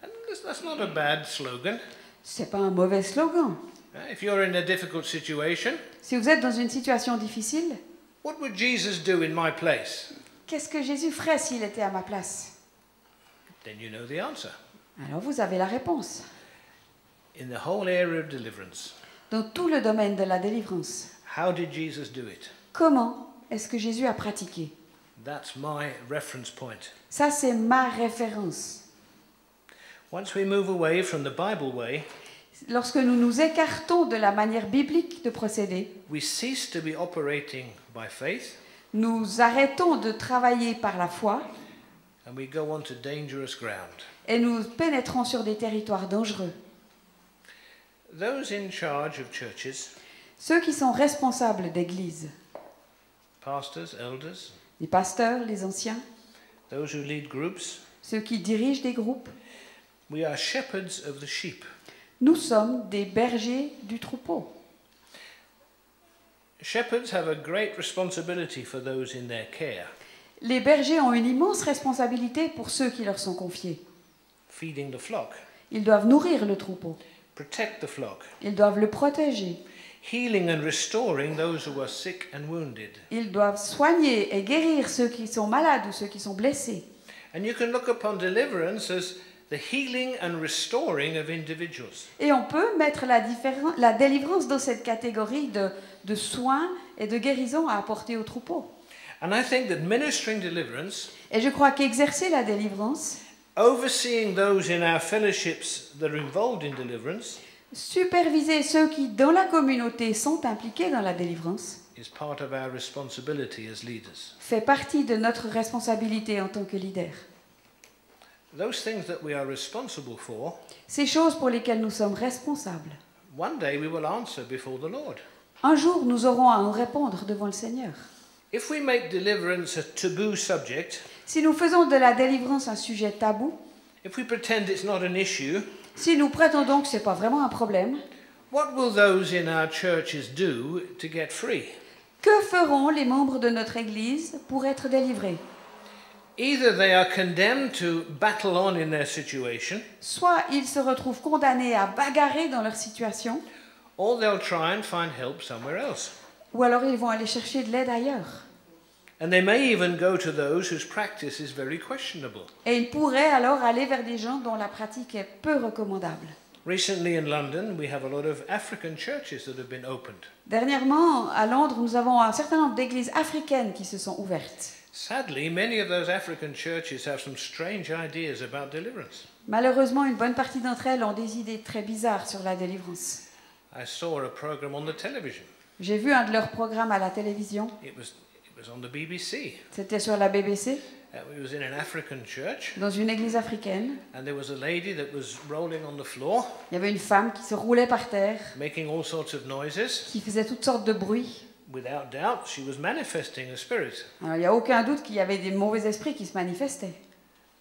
And that's not a bad slogan. C'est pas un mauvais slogan. If you're in a difficult situation, Si vous êtes dans une situation difficile, what would Jesus do in my place? qu'est-ce que Jésus ferait s'il était à ma place? Then you know the answer. Alors vous avez la réponse. In the whole area of deliverance, Dans tout le domaine de la délivrance, how did Jesus do it? Comment est-ce que Jésus a pratiqué? That's my reference point. Ça, c'est ma référence. Once we move away from the Bible way, Lorsque nous nous écartons de la manière biblique de procéder, we cease to be operating by faith nous arrêtons de travailler par la foi and we go onto dangerous ground. et nous pénétrons sur des territoires dangereux. Those in charge of churches, Ceux qui sont responsables d'églises, pastors, elders, les pasteurs, les anciens, those who lead groups, ceux qui dirigent des groupes, we are shepherds of the sheep. nous sommes des bergers du troupeau. Shepherds have a great responsibility for those in their care, Les bergers ont une immense responsabilité pour ceux qui leur sont confiés. feeding the flock, Ils doivent nourrir le troupeau, protect the flock, ils doivent le protéger, healing and restoring those who are sick and wounded. ils doivent soigner et guérir ceux qui sont malades ou ceux qui sont blessés. And you can look upon deliverance as the healing and restoring of individuals. Et on peut mettre la délivrance dans cette catégorie de soins et de guérison à apporter au troupeau. And I think that ministering deliverance, Et je crois qu'exercer la délivrance, overseeing those in our fellowships that are involved in deliverance, superviser ceux qui, dans la communauté, sont impliqués dans la délivrance, is part of our responsibility as leaders. fait partie de notre responsabilité en tant que leader. Those things that we are responsible for, Ces choses pour lesquelles nous sommes responsables, one day we will answer before the Lord. un jour nous aurons à en répondre devant le Seigneur. If we make deliverance a taboo subject, Si nous faisons de la délivrance un sujet tabou, if we pretend it's not an issue, si nous prétendons que ce n'est pas vraiment un problème, what will those in our churches do to get free? que feront les membres de notre Église pour être délivrés? Either they are condemned to battle on in their situation, Soit ils se retrouvent condamnés à bagarrer dans leur situation, or they'll try and find help somewhere else. ou alors ils vont aller chercher de l'aide ailleurs. And they may even go to those whose practice is very questionable. Et ils pourraient alors aller vers des gens dont la pratique est peu recommandable. Recently in London, we have a lot of African churches that have been opened. Dernièrement, à Londres, nous avons un certain nombre d'églises africaines qui se sont ouvertes. Sadly, many of those African churches have some strange ideas about deliverance. Malheureusement, une bonne partie d'entre elles ont des idées très bizarres sur la délivrance. I saw a program on the television. J'ai vu un de leurs programmes à la télévision. It was on the BBC. C'était sur la BBC, It was in an African church, dans une église africaine. and there was a lady that was rolling on the floor, Il y avait une femme qui se roulait par terre, making all sorts of noises. qui faisait toutes sortes de bruits. Without doubt, she was manifesting a spirit. Alors, il n'y a aucun doute qu'il y avait des mauvais esprits qui se manifestaient.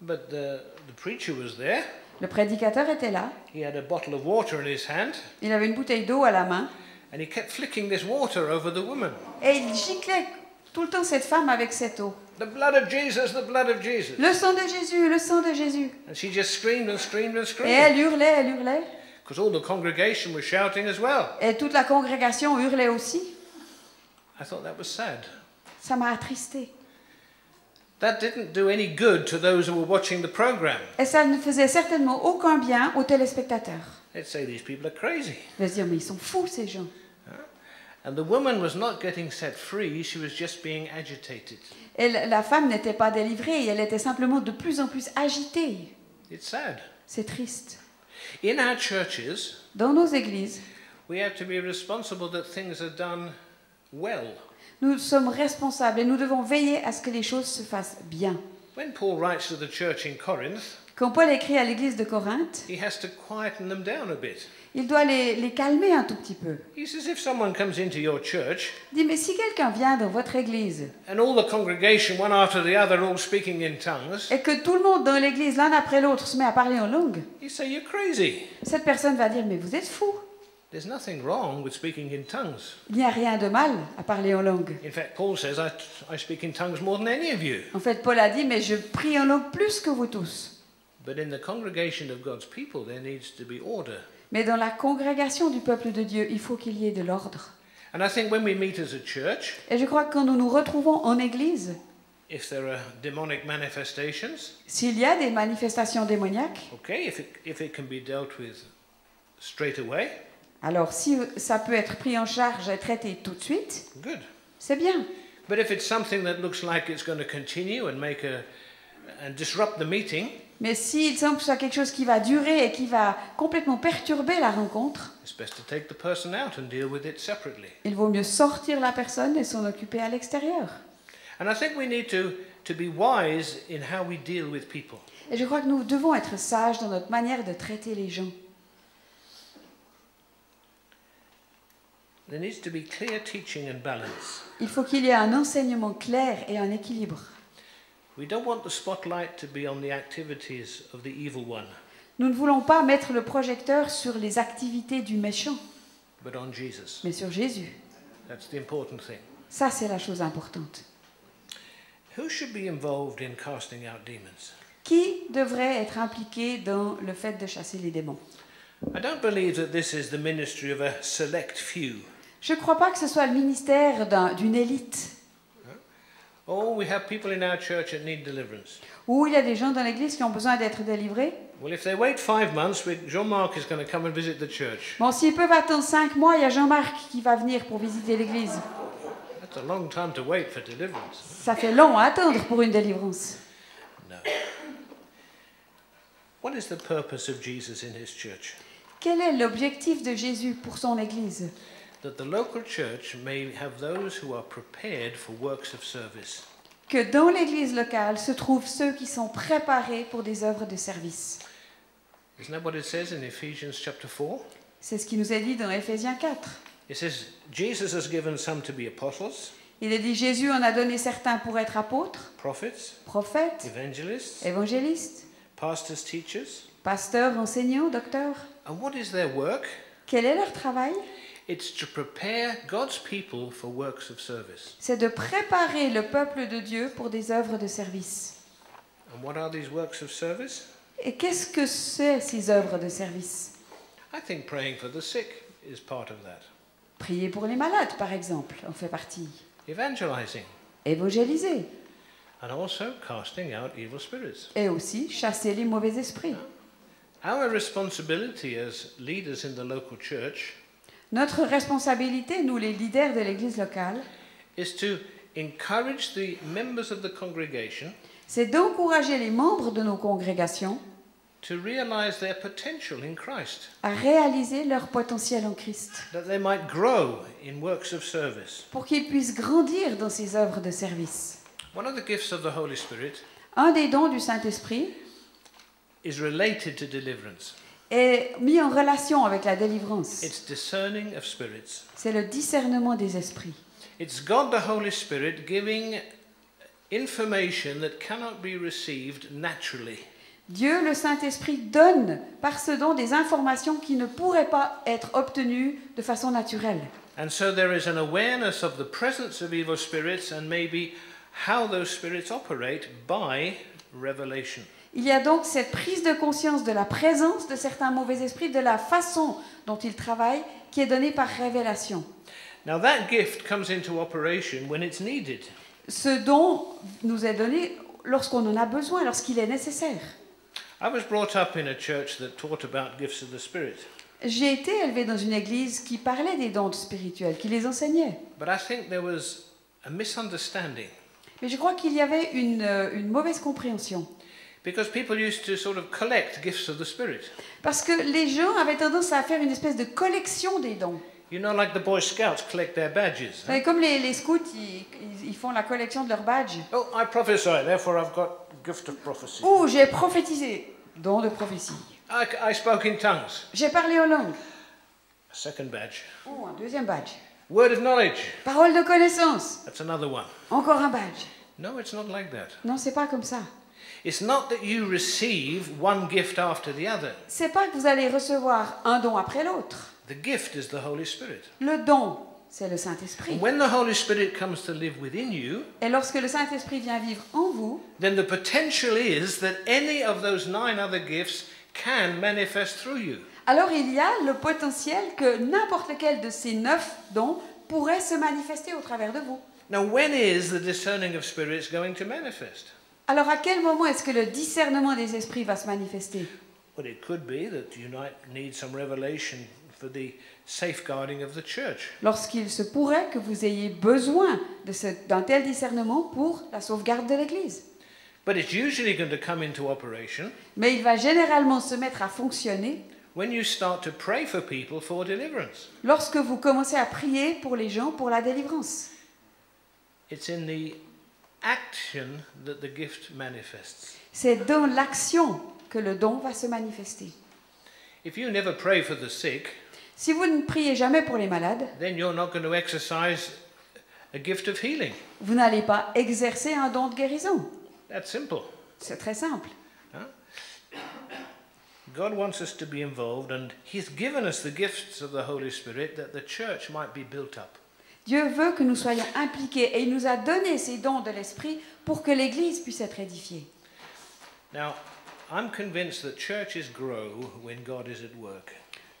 But the preacher was there. Le prédicateur était là, He had a bottle of water in his hand, il avait une bouteille d'eau à la main, and he kept flicking this water over the woman. et il giclait tout le temps cette femme avec cette eau. The blood of Jesus, the blood of Jesus. Le sang de Jésus, le sang de Jésus. And she just screamed and screamed and Et screamed. elle hurlait, Because all the congregation was shouting as well. et toute la congrégation hurlait aussi. I thought that was sad. Ça m'a attristé. That didn't do any good to those who were watching the program. Et ça ne faisait certainement aucun bien aux téléspectateurs. They'd say these people are crazy. Ils se dire, mais ils sont fous ces gens. And the woman was not getting set free, she was just being agitated. Et la femme n'était pas délivrée, elle était simplement de plus en plus agitée. It's sad. C'est triste. In our churches, Dans nos églises, we have to be responsible that things are done well. nous sommes responsables et nous devons veiller à ce que les choses se fassent bien. When Paul writes to the church in Corinth, Quand Paul écrit à l'église de Corinthe, he has to quieten them down a bit. il doit les calmer un tout petit peu. He says, if someone comes into your church Il dit, mais si quelqu'un vient dans votre église and all the congregation, one after the other, all speaking in tongues, et que tout le monde dans l'église, l'un après l'autre, se met à parler en langue, you say, you're crazy. cette personne va dire, mais vous êtes fou. There's nothing wrong with speaking in tongues. Il n'y a rien de mal à parler en langue. In fact, Paul says, I speak in tongues more than any of you. En fait, Paul a dit, mais je prie en langue plus que vous tous. But in the congregation of God's people, there needs to be order. Mais dans la congrégation du peuple de Dieu, il faut qu'il y ait de l'ordre. And I think when we meet as a church, Et je crois que quand nous nous retrouvons en église, if there are demonic manifestations, s'il y a des manifestations démoniaques, okay, if it can be dealt with straight away, alors si ça peut être pris en charge et traité tout de suite, good. c'est bien. But if it's something that looks like it's going to continue and and disrupt the meeting, Mais s'il semble que ce soit quelque chose qui va durer et qui va complètement perturber la rencontre, it's best to take the person out and deal with it separately. il vaut mieux sortir la personne et s'en occuper à l'extérieur. And I think we need to be wise in how we deal with people. Et je crois que nous devons être sages dans notre manière de traiter les gens. There needs to be clear teaching and balance. Il faut qu'il y ait un enseignement clair et un équilibre. We don't want the spotlight to be on the activities of the evil one, Nous ne voulons pas mettre le projecteur sur les activités du méchant, but on Jesus. mais sur Jésus. That's the important thing. Ça, c'est la chose importante. Who should be involved in casting out demons? Qui devrait être impliqué dans le fait de chasser les démons? I don't believe that this is the ministry of a select few. Je ne crois pas que ce soit le ministère d'une élite, Oh, we have people in our church that need deliverance. où il y a des gens dans l'église qui ont besoin d'être délivrés. Well, if they wait 5 months, Jean-Marc is going to come and visit the church. Bon, s'ils peuvent attendre 5 mois, il y a Jean-Marc qui va venir pour visiter l'église. That's a long time to wait for deliverance. Ça fait long à attendre pour une délivrance. No. What is the purpose of Jesus in his church? Quel est l'objectif de Jésus pour son église? That the local church may have those who are prepared for works of service. Que dans l'église locale se trouvent ceux qui sont préparés pour des œuvres de service. Isn't that what it says in Ephesians chapter 4? C'est ce qui nous est dit dans Éphésiens 4. It says, Jesus has given some to be apostles, Il est dit Jésus en a donné certains pour être apôtres, prophets, prophètes, evangelists, évangélistes, pastors, teachers. pasteurs, enseignants, docteurs. And what is their work? Quel est leur travail? It's to prepare God's people for works of service. C'est de préparer le peuple de Dieu pour des œuvres de service. And what are these works of service? Et qu'est-ce que c'est ces œuvres de service? I think praying for the sick is part of that. Prier pour les malades, par exemple, en fait partie. Evangelizing, Évangéliser. and also casting out evil spirits. Et aussi chasser les mauvais esprits. Our responsibility as leaders in the local church Notre responsabilité, nous les leaders de l'église locale, is to encourage the members of the congregation c'est d'encourager les membres de nos congrégations to realize their potential in Christ, à réaliser leur potentiel en Christ, that they might grow in works of service. pour qu'ils puissent grandir dans ces œuvres de service. One of the gifts of the Holy Spirit Un des dons du Saint-Esprit is related to deliverance. est mis en relation avec la délivrance. It's discerning of spirits. C'est le discernement des esprits. It's God the Holy Spirit giving information that cannot be received naturally. Dieu, le Saint-Esprit, donne par ce don des informations qui ne pourraient pas être obtenues de façon naturelle. And so there is an awareness of the presence of evil spirits and maybe how those spirits operate by revelation. Il y a donc cette prise de conscience de la présence de certains mauvais esprits, de la façon dont ils travaillent, qui est donnée par révélation. Now that gift comes into operation when it's needed. Ce don nous est donné lorsqu'on en a besoin, lorsqu'il est nécessaire. I was brought up in a church that taught about gifts of the Spirit. J'ai été élevée dans une église qui parlait des dons spirituels, qui les enseignait. But I think there was a misunderstanding Mais je crois qu'il y avait une mauvaise compréhension. because people used to sort of collect gifts of the Spirit. Parce que les gens avaient tendance à faire une espèce de collection des dons. You know, like the Boy Scouts collect their badges. Vous savez, comme les scouts, ils font la collection de leurs badges. Oh, I prophesy, therefore I've got gift of prophecy. Oh, j'ai prophétisé, don de prophétie. I spoke in tongues, J'ai parlé en langue. a second badge. Oh, un deuxième badge. Word of knowledge, Parole de connaissance. that's another one. Encore un badge. No, it's not like that. Non, c'est pas comme ça. It's not that you receive one gift after the other. C'est pas que vous allez recevoir un don après l'autre. The gift is the Holy Spirit. Le don, c'est le Saint-Esprit. And when the Holy Spirit comes to live within you, Et lorsque le Saint-Esprit vient vivre en vous, then the potential is that any of those 9 other gifts can manifest through you. alors il y a le potentiel que n'importe lequel de ces 9 dons pourrait se manifester au travers de vous. Now, when is the discerning of spirits going to manifest? Alors à quel moment est-ce que le discernement des esprits va se manifester? Well, it could be that you might need some revelation for the safeguarding of the church. Lorsqu'il se pourrait que vous ayez besoin d'un tel discernement pour la sauvegarde de l'Église. But it's usually going to come into operation Mais il va généralement se mettre à fonctionner when you start to pray for people for deliverance. lorsque vous commencez à prier pour les gens pour la délivrance. It's in the action that the gift manifests. C'est dans l'action que le don va se manifester. If you never pray for the sick, Si vous ne priez jamais pour les malades, then you're not going to exercise a gift of healing. vous n'allez pas exercer un don de guérison. That's simple. C'est très simple. God wants us to be involved, and He's given us the gifts of the Holy Spirit that the church might be built up. Dieu veut que nous soyons impliqués et il nous a donné ces dons de l'Esprit pour que l'Église puisse être édifiée. Now, I'm convinced that churches grow when God is at work.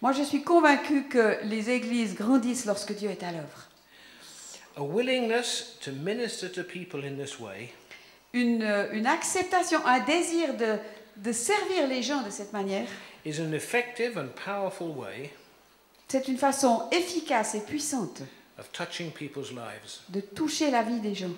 Moi, je suis convaincue que les églises grandissent lorsque Dieu est à l'œuvre. A willingness to minister to people in this way Une acceptation, un désir de servir les gens de cette manière, is an effective and powerful way c'est une façon efficace et puissante of touching people's lives. de toucher la vie des gens.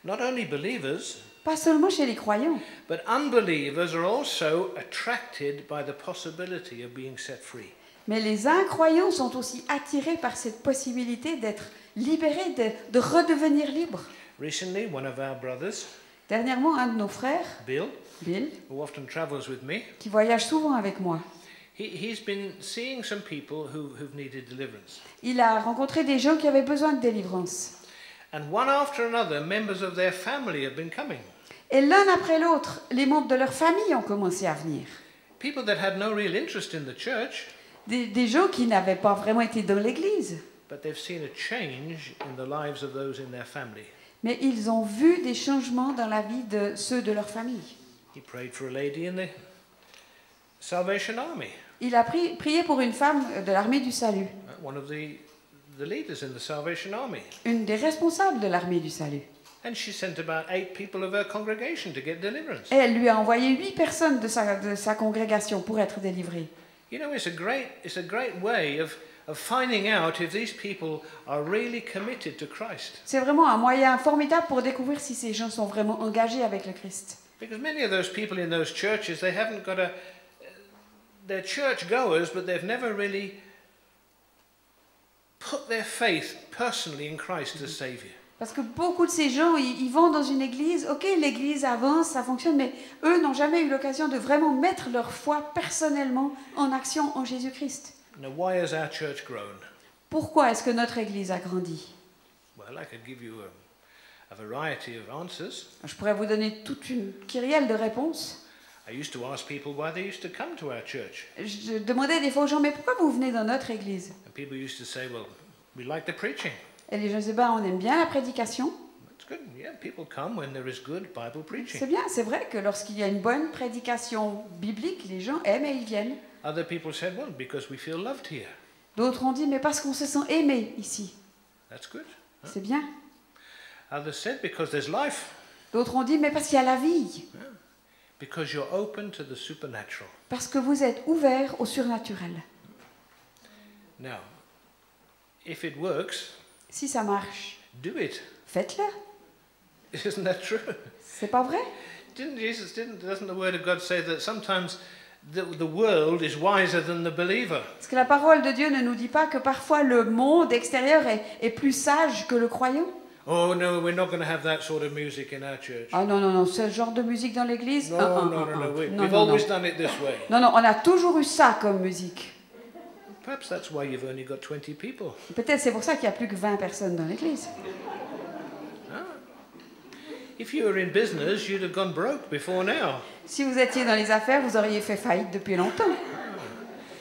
Not only believers, Pas seulement chez les croyants, but unbelievers are also attracted by the possibility of being set free. mais les incroyants sont aussi attirés par cette possibilité d'être libérés, de redevenir libres. Recently, one of our brothers, Dernièrement, un de nos frères, Bill, Bill, who often travels with me, qui voyage souvent avec moi, he's been seeing some people who've needed deliverance. il a rencontré des gens qui avaient besoin de délivrance. And one after another, members of their family have been coming. Et l'un après l'autre, les membres de leur famille ont commencé à venir. People that had no real interest in the church, Des gens qui n'avaient pas vraiment été dans l'Église, but they've seen a change in the lives of those in their family. mais ils ont vu des changements dans la vie de ceux de leur famille. He prayed for a lady in the Salvation Army, Il a prié pour une femme de l'armée du salut, one of the leaders in the Salvation Army. une des responsables de l'armée du salut. And she sent about 8 people of her congregation to get deliverance. Et elle lui a envoyé 8 personnes de sa congrégation pour être délivrées. You know, it's a great way of finding out if these people are really committed to Christ. C'est vraiment un moyen formidable pour découvrir si ces gens sont vraiment engagés avec le Christ. Because many of those people in those churches, they haven't got they're church goers, but they've never really put their faith personally in Christ as Savior. Parce que beaucoup de ces gens, ils vont dans une église, ok, l'église avance, ça fonctionne, mais eux n'ont jamais eu l'occasion de vraiment mettre leur foi personnellement en action en Jésus-Christ. Now, why has our church grown? Pourquoi est-ce que notre église a grandi? Well, I could give you a variety of answers. Je pourrais vous donner toute une kyrielle de réponses. I used to ask people why they used to come to our church. Je demandais des fois aux gens, mais pourquoi vous venez dans notre église? And people used to say, well, we like the preaching. Et les gens disaient, ben, on aime bien la prédication. That's good. Yeah, people come when there is good Bible preaching. C'est bien, c'est vrai que lorsqu'il y a une bonne prédication biblique, les gens aiment et ils viennent. Other people said, well, because we feel loved here. D'autres ont dit, mais parce qu'on se sent aimé ici. That's good. C'est bien. Others said, because there's life. D'autres ont dit, mais parce qu'il y a la vie. Because you're open to the supernatural. Parce que vous êtes ouverts au surnaturel. Now, if it works, Si ça marche, do it. faites-le. Isn't that true? C'est pas vrai? Doesn't the word of God say that sometimes the world is wiser than the believer? Parce que la parole de Dieu ne nous dit pas que parfois le monde extérieur est plus sage que le croyant. Oh no, we're not going to have that sort of music in our church. Ah non, non, non, ce genre de musique dans l'église? No, no. Non, We've non, always non. done it this way. Non, non, on a toujours eu ça comme musique. Perhaps that's why you've only got 20 people. Peut-être c'est pour ça qu'il n'y a plus que 20 personnes dans l'église. If you were in business, you'd have gone broke before now. Si vous étiez dans les affaires, vous auriez fait faillite depuis longtemps.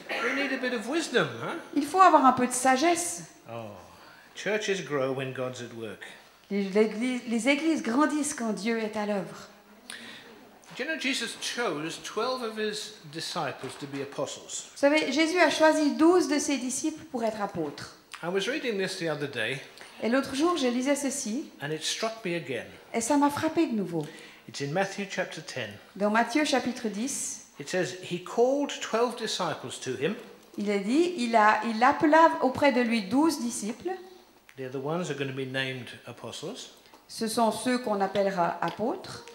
We need a bit of wisdom, huh? Il faut avoir un peu de sagesse. Oh, churches grow when God's at work. Les églises grandissent quand Dieu est à l'œuvre. Do you know Jesus chose 12 of his disciples to be apostles? Vous savez, Jésus a choisi 12 de ses disciples pour être apôtres. I was reading this the other day, Et l'autre jour, je lisais ceci, and it struck me again. et ça m'a frappé de nouveau. It's in Matthew chapter 10. Dans Matthieu chapitre 10, It says, he called 12 disciples to him, Il a dit, il appela auprès de lui 12 disciples. They're the ones who are going to be named apostles. Ce sont ceux qu'on appellera apôtres.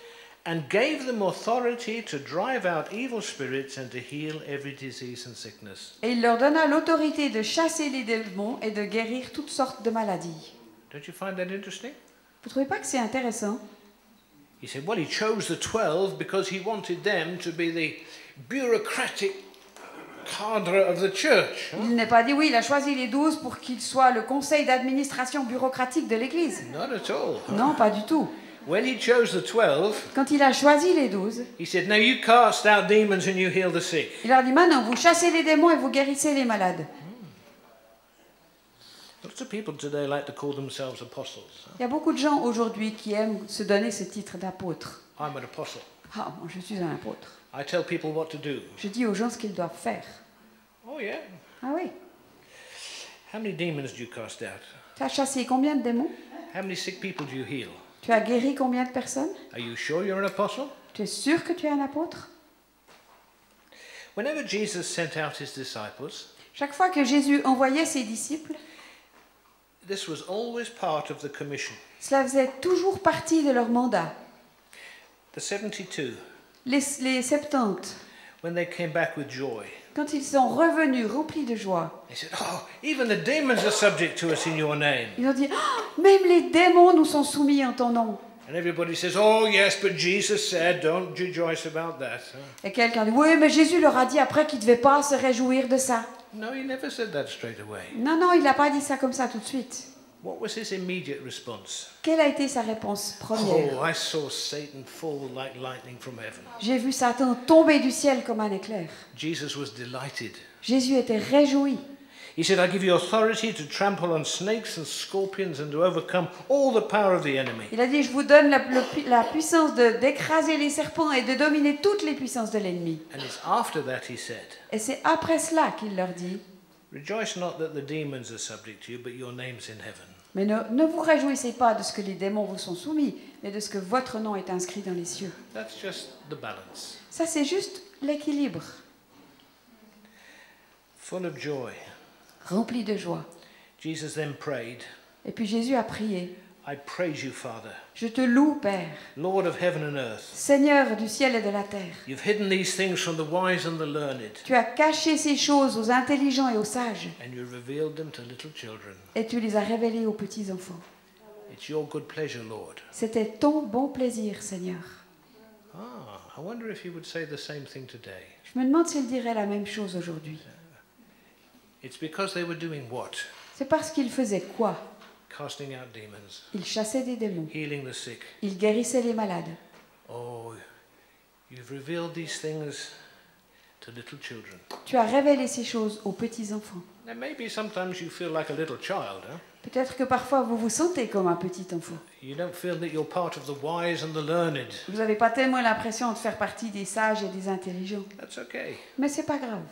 And gave them authority to drive out evil spirits and to heal every disease and sickness. Et il leur donna l'autorité de chasser les démons et de guérir toutes sortes de maladies. Don't you find that interesting? Vous ne trouvez pas que c'est intéressant? He said, well, he chose the 12 because he wanted them to be the bureaucratic cadre of the church. Il n'est pas dit, oui, il a choisi les 12 pour qu'ils soient le conseil d'administration bureaucratique de l'Église. Not at all. Non, pas du tout. When he chose the 12, Quand il a choisi les 12, he said, now you cast out demons and you heal the sick. il leur dit, maintenant, vous chassez les démons et vous guérissez les malades. Lots of people today like to call themselves apostles. Il y a beaucoup de gens aujourd'hui qui aiment se donner ce titre d'apôtre. I'm an apostle. Ah, moi, je suis un apôtre. I tell people what to do. Je dis aux gens ce qu'ils doivent faire. Oh yeah. Ah oui. How many demons do you cast out? Tu as chassé combien de démons? How many sick people do you heal? Tu as guéri combien de personnes? Are you sure you're an apostle? Tu es sûr que tu es un apôtre? Whenever Jesus sent out his disciples, Chaque fois que Jésus envoyait ses disciples, this was always part of the commission. cela faisait toujours partie de leur mandat. The 72, Les 70, when they came back with joy, quand ils sont revenus remplis de joie, they said, oh, even the demons are subject to us in your name. ils ont dit, oh, même les démons nous sont soumis en ton nom. And everybody says, oh yes, but Jesus said, don't rejoice about that. Et quelqu'un dit, oui, mais Jésus leur a dit après qu'ils ne devaient pas se réjouir de ça. No, he never said that straight away. Non, non, il n'a pas dit ça comme ça tout de suite. What was his immediate response? Quelle a été sa réponse première? Oh, I saw Satan fall like lightning from heaven. J'ai vu Satan tomber du ciel comme un éclair. Jesus was delighted. Jésus était réjoui. He said, I give you authority to trample on snakes and scorpions and to overcome all the power of the enemy. Il a dit, je vous donne la puissance d'écraser les serpents et de dominer toutes les puissances de l'ennemi. And it's after that he said, Et c'est après cela qu'il leur dit, rejoice not that the demons are subject to you, but your name's in heaven. mais ne vous réjouissez pas de ce que les démons vous sont soumis, mais de ce que votre nom est inscrit dans les cieux. That's just the balance. Ça, c'est juste l'équilibre, Full of joy. rempli de joie. Jesus then prayed, Et puis Jésus a prié, I praise you, Father, je te loue, Père, Lord of heaven and earth. Seigneur du ciel et de la terre. You've hidden these things from the wise and the learned, Tu as caché ces choses aux intelligents et aux sages, and you revealed them to little children. et tu les as révélées aux petits-enfants. It's your good pleasure, Lord. C'était ton bon plaisir, Seigneur. Ah, I wonder if he would say the same thing today. Je me demande s'il dirait la même chose aujourd'hui. It's because they were doing what? C'est parce qu'il faisait quoi? Casting out demons, Il chassait des démons. healing the sick. Il guérissait les malades. Oh, you've revealed these things to little children. Tu as révélé ces choses aux petits-enfants. Now, maybe sometimes you feel like a little child, huh? Peut-être que parfois vous vous sentez comme un petit enfant. You don't feel that you're part of the wise and the learned. Vous n'avez pas tellement l'impression de faire partie des sages et des intelligents. That's okay. Mais c'est pas grave.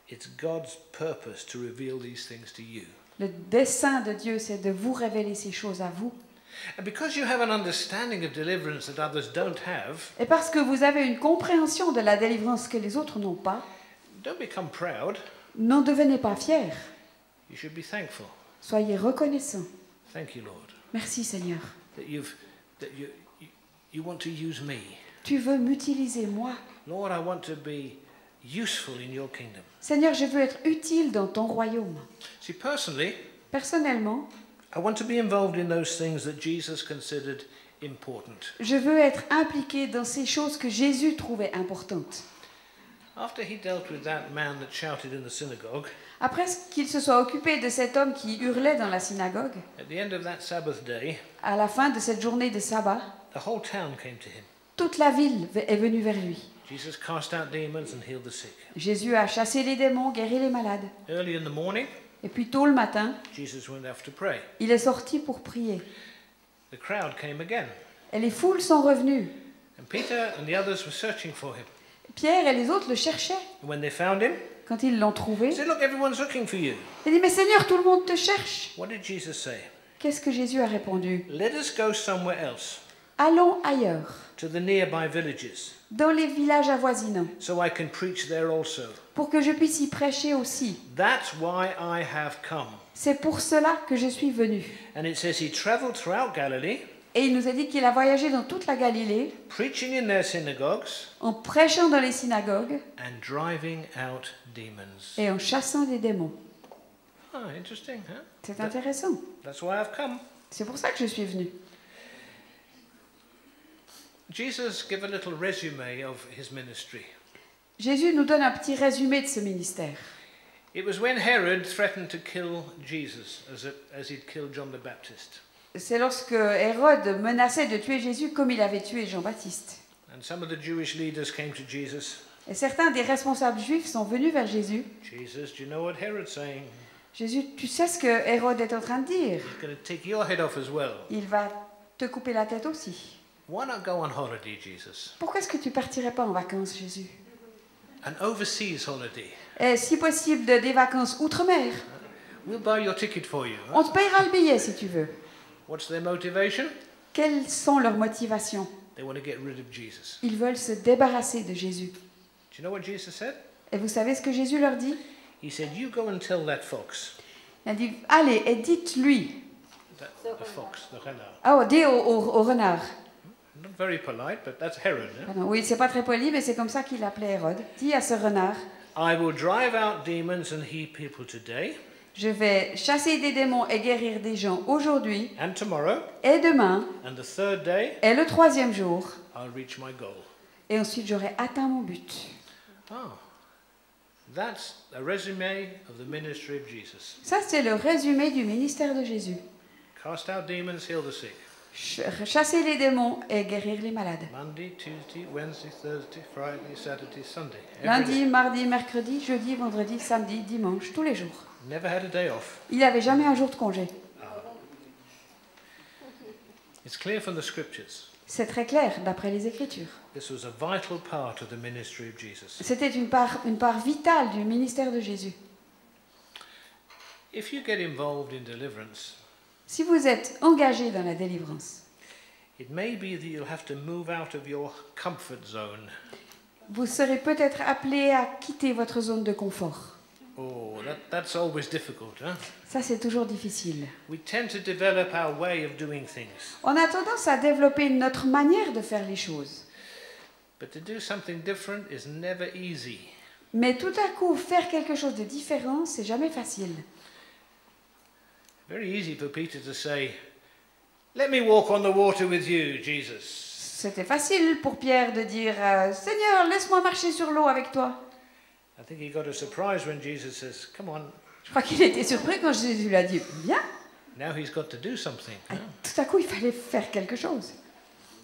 It's God's purpose to reveal these things to you. Le dessein de Dieu, c'est de vous révéler ces choses à vous. And because you have an understanding of deliverance that others don't have, Et parce que vous avez une compréhension de la délivrance que les autres n'ont pas, don't become proud. n'en devenez pas fiers. You should be thankful. Soyez reconnaissants. Thank you, Lord, Merci Seigneur. that you want to use me. Tu veux m'utiliser moi. Lord, I want to be useful in your kingdom. Seigneur, je veux être utile dans ton royaume. See, personally, Personnellement, I want to be involved in those things that Jesus considered important. je veux être impliqué dans ces choses que Jésus trouvait importantes. After he dealt with that man that shouted in the synagogue, Après qu'il se soit occupé de cet homme qui hurlait dans la synagogue, at the end of that Sabbath day, à la fin de cette journée de sabbat, the whole town came to him. toute la ville est venue vers lui. Jesus cast out demons and healed the sick. Jésus a chassé les démons, guéri les malades. Early in the morning, Et puis tôt le matin, Jesus went off to pray. il est sorti pour prier. The crowd came again, Et les foules sont revenues. and Peter and the others were searching for him. Pierre et les autres le cherchaient. And when they found him, Quand ils l'ont trouvé, he said, "Look, everyone's looking for you." il dit, mais Seigneur, tout le monde te cherche. What did Jesus say? Qu'est-ce que Jésus a répondu? Let us go somewhere else, allons ailleurs, to the nearby villages, dans les villages avoisinants, so I can preach there also. pour que je puisse y prêcher aussi. That's why I have come. C'est pour cela que je suis venu. And it says he traveled throughout Galilee, Et il nous a dit qu'il a voyagé dans toute la Galilée, preaching in their synagogues en prêchant dans les synagogues and driving out demons. et en chassant des démons. Ah, interesting, huh? C'est intéressant. That's why I've come. C'est pour ça que je suis venu. Jesus gave a little resume of his ministry. Jésus nous donne un petit résumé de ce ministère. It was when Herod threatened to kill Jesus as he'd killed John the Baptist. C'est lorsque Hérode menaçait de tuer Jésus comme il avait tué Jean-Baptiste. And some of the Jewish leaders came to Jesus. Et certains des responsables juifs sont venus vers Jésus. Jesus, do you know what Herod's saying? Jésus, tu sais ce que Hérode est en train de dire? He's going to take your head off as well. Il va te couper la tête aussi. Why not go on holiday, Jesus? Pourquoi est-ce que tu partirais pas en vacances, Jésus? An overseas holiday. Et si possible, des vacances outre-mer. We'll buy your ticket for you. Huh? On te payera le billet si tu veux. What's their motivation? Quelles sont leurs motivations? They want to get rid of Jesus. Ils veulent se débarrasser de Jésus. Do you know what Jesus said? Et vous savez ce que Jésus leur dit? He said, you go and tell that fox. Il a dit, allez, et dites-lui. The fox, the renard. Oh, dis au renard. Not very polite, but that's Herod. Huh? Ah non, oui, c'est pas très poli, mais c'est comme ça qu'il appelait Hérode. Dis à ce renard, I will drive out demons and heal people today je vais chasser des démons et guérir des gens aujourd'hui and tomorrow, et demain and the third day et le troisième jour. I'll reach my goal. Et ensuite, j'aurai atteint mon but. Ah, that's a resume of the ministry of Jesus. Ça, c'est le résumé du ministère de Jésus. Cast out demons, heal the sick. Chasser les démons et guérir les malades. Monday, Tuesday, Wednesday, Thursday, Friday, Saturday, Sunday. Every Lundi, day. mardi, mercredi, jeudi, vendredi, samedi, dimanche, tous les jours. Never had a day off. Il n'avait jamais un jour de congé. It's clear from the scriptures. C'est très clair d'après les Écritures. This was a vital part of the ministry of Jesus. C'était une part vitale du ministère de Jésus. If you get involved in deliverance, Si vous êtes engagé dans la délivrance, it may be that you'll have to move out of your comfort zone. vous serez peut-être appelé à quitter votre zone de confort. Oh, that's always difficult, huh? Ça, c'est toujours difficile. We tend to develop our way of doing things. On a tendance à développer notre manière de faire les choses. But to do something different is never easy. Mais tout à coup, faire quelque chose de différent, c'est jamais facile. Very easy for Peter to say, let me walk on the water with you, Jesus. C'était facile pour Pierre de dire Seigneur, laisse-moi marcher sur l'eau avec toi. I think he got a surprise when Jesus says, come on, Je crois qu'il était surpris quand Jésus lui a dit viens. now he's got to do something. Et tout à coup, il fallait faire quelque chose.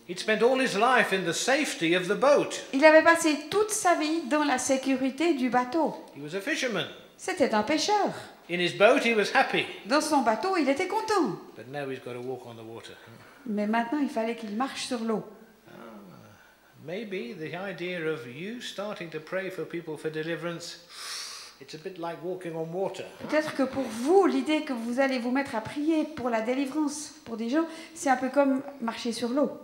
He'd spent all his life in the safety of the boat. Il avait passé toute sa vie dans la sécurité du bateau. He was a fisherman. C'était un pêcheur. In his boat he was happy. Dans son bateau, il était content. But now he's got to walk on the water. Mais maintenant, il fallait qu'il marche sur l'eau. Maybe the idea of you starting to pray for people for deliverance, it's a bit like walking on water. Peut-être que pour vous, l'idée que vous allez vous mettre à prier pour la délivrance pour des gens, c'est un peu comme marcher sur l'eau.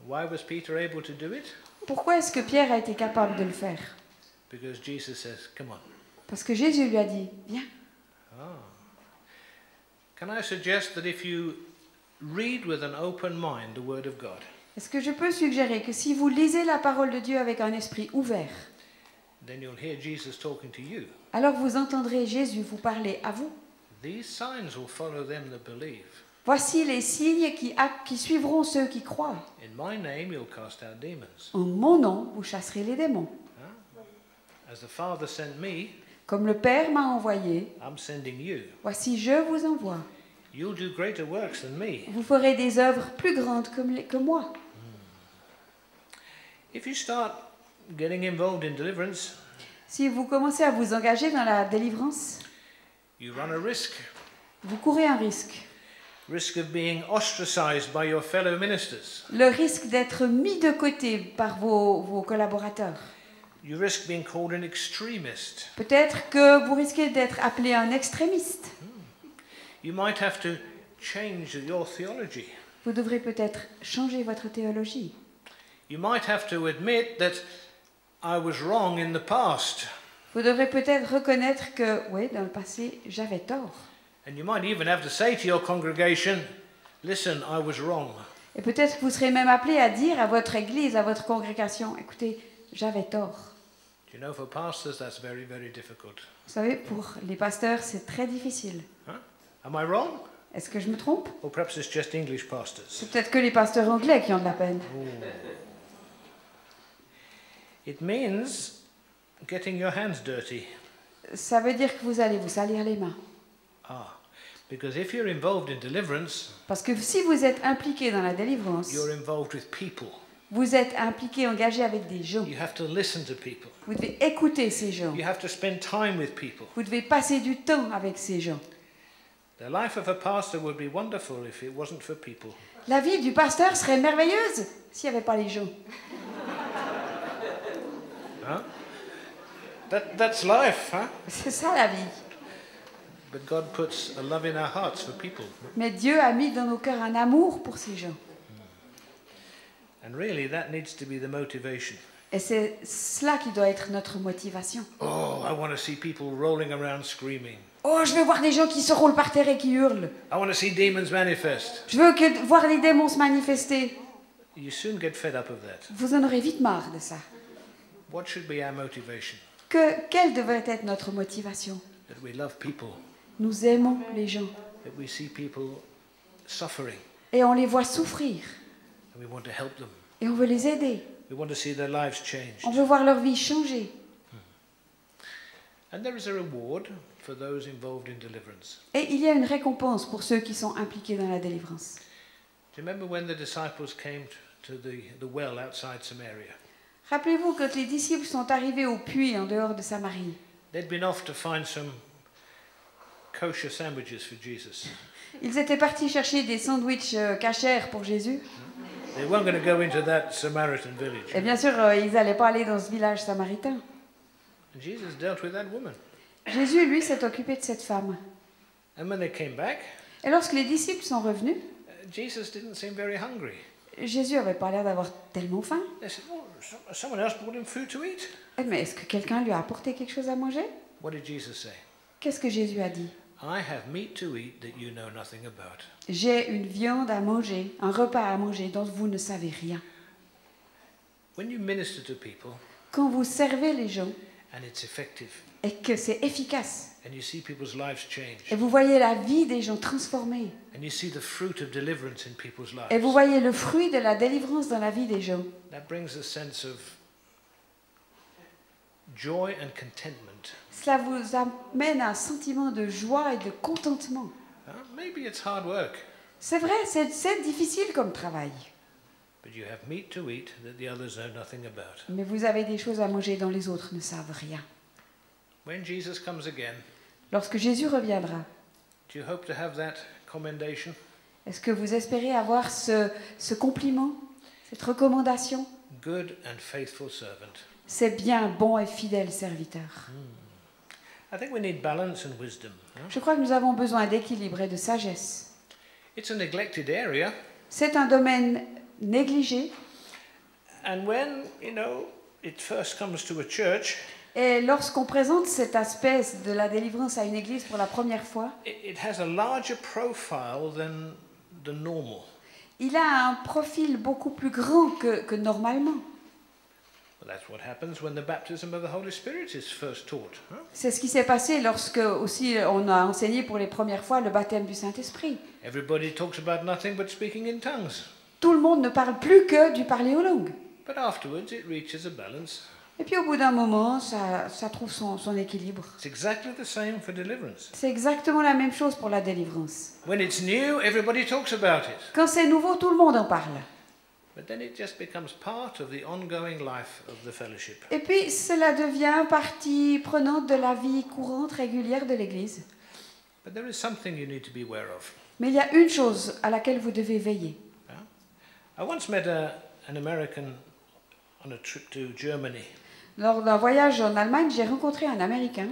Why was Peter able to do it? Pourquoi est-ce que Pierre a été capable de le faire? Because Jesus says, come on. Parce que Jésus lui a dit, viens. Can I suggest that if you read with an open mind the Word of God, Est-ce que je peux suggérer que si vous lisez la parole de Dieu avec un esprit ouvert, then you'll hear Jesus talking to you. alors vous entendrez Jésus vous parler à vous. These signs will follow them that believe. Voici les signes qui suivront ceux qui croient. In my name you'll cast out demons. En mon nom, vous chasserez les démons. As the Father sent me, Comme le Père m'a envoyé, I'm sending you. voici je vous envoie. You'll do greater works than me. Vous ferez des œuvres plus grandes que moi. If you start getting involved in deliverance, Si vous commencez à vous engager dans la délivrance, you run a risk. vous courez un risque. Risk of being ostracized by your fellow ministers. Le risque d'être mis de côté par vos collaborateurs. You risk being called an extremist. Peut-être que vous risquez d'être appelé un extrémiste. You might have to change your theology. Vous devrez peut-être changer votre théologie. You might have to admit that I was wrong in the past. Vous devrez peut-être reconnaître que, oui, dans le passé, j'avais tort. And you might even have to say to your congregation, listen, I was wrong. Et peut-être que vous serez même appelé à dire à votre église, à votre congrégation, écoutez, j'avais tort. Do you know, for pastors, that's very, very difficult. Vous savez, pour les pasteurs, c'est très difficile. Huh? Am I wrong? Est-ce que je me trompe? Or perhaps it's just English pastors. C'est peut-être que les pasteurs anglais qui ont de la peine. It means getting your hands dirty. Ça veut dire que vous allez vous salir les mains. Because if you're involved in deliverance, Parce que si vous êtes impliqué dans la délivrance, you're involved with people. vous êtes impliqué, engagé avec des gens. You have to listen to people. Vous devez écouter ces gens. You have to spend time with people. Vous devez passer du temps avec ces gens. The life of a pastor would be wonderful if it wasn't for people. La vie du pasteur serait merveilleuse s'il n'y avait pas les gens. Huh? That's life, huh? C'est ça la vie. But God puts a love in our hearts for people. Mais Dieu a mis dans nos cœurs un amour pour ces gens. And really, that needs to be the motivation. Et c'est cela qui doit être notre motivation. Oh, I want to see people rolling around screaming. Oh, je veux voir des gens qui se roulent par terre et qui hurlent. I want to see demons manifest. Je veux voir les démons se manifester. You soon get fed up of that. Vous en aurez vite marre de ça. What should be our motivation? Quelle devrait être notre motivation? That we love people. Nous aimons les gens. That we see people suffering. Et on les voit souffrir. And we want to help them. Et on veut les aider. We want to see their lives changed. On veut voir leur vie changer. And there is a reward for those involved in deliverance. Et il y a une récompense pour ceux qui sont impliqués dans la délivrance. Do you remember when the disciples came to the well outside Samaria? Rappelez-vous quand les disciples sont arrivés au puits en dehors de Samarie. They'd been off to find some kosher sandwiches for Jesus. Ils étaient partis chercher des sandwichs cachers pour Jésus. They weren't going to go into that Samaritan village. Et bien sûr, ils n'allaient pas aller dans ce village samaritain. And Jesus dealt with that woman. Jésus, lui, s'est occupé de cette femme. And when they came back, Et lorsque les disciples sont revenus, Jesus didn't seem very hungry. Jésus n'avait pas l'air d'avoir tellement faim. They said, oh, someone else brought him food to eat. Mais est-ce que quelqu'un lui a apporté quelque chose à manger? What did Jesus say? Qu'est-ce que Jésus a dit? I have meat to eat that you know nothing about. J'ai une viande à manger, un repas à manger dont vous ne savez rien. When you minister to people Quand vous servez les gens and it's effective et que c'est efficace, and you see people's lives et change vous voyez la vie des gens transformée, and you see the fruit of deliverance in people's et vous lives, voyez le fruit de la délivrance dans la vie des gens, that brings a sense of joy and contentment. cela vous amène à un sentiment de joie et de contentement. Maybe it's hard work, C'est vrai, c'est difficile comme travail, but you have meat to eat that the others know nothing about. mais vous avez des choses à manger dont les autres ne savent rien. When Jesus comes again, Lorsque Jésus reviendra, do you hope to have that commendation? est-ce que vous espérez avoir ce compliment, cette recommandation? Good and faithful servant. C'est bien, bon et fidèle serviteur. I think we need balance and wisdom. Je crois que nous avons besoin d'équilibre et de sagesse. It's a neglected area, C'est un domaine négligé. and when, it first comes to a church, Et lorsqu'on présente cet aspect de la délivrance à une église pour la première fois, it has a larger profile than the normal. il a un profil beaucoup plus grand que normalement. Well, that's what happens when the baptism of the Holy Spirit is first taught. C'est ce qui s'est passé lorsque aussi on a enseigné pour les premières fois le baptême du Saint-Esprit. Everybody talks about nothing but speaking in tongues. Tout le monde ne parle plus que du parler aux langues. But afterwards it reaches a balance. Et puis au bout d'un moment, ça trouve son équilibre. It's exactly the same for deliverance. C'est exactement la même chose pour la délivrance. When it's new, everybody talks about it. Quand c'est nouveau, tout le monde en parle. But then it just becomes part of the ongoing life of the fellowship. Et puis cela devient partie prenante de la vie courante, régulière de l'Église. But there is something you need to be aware of. Mais il y a une chose à laquelle vous devez veiller. I once met an American on a trip to Germany. Lors d'un voyage en Allemagne, j'ai rencontré un Américain.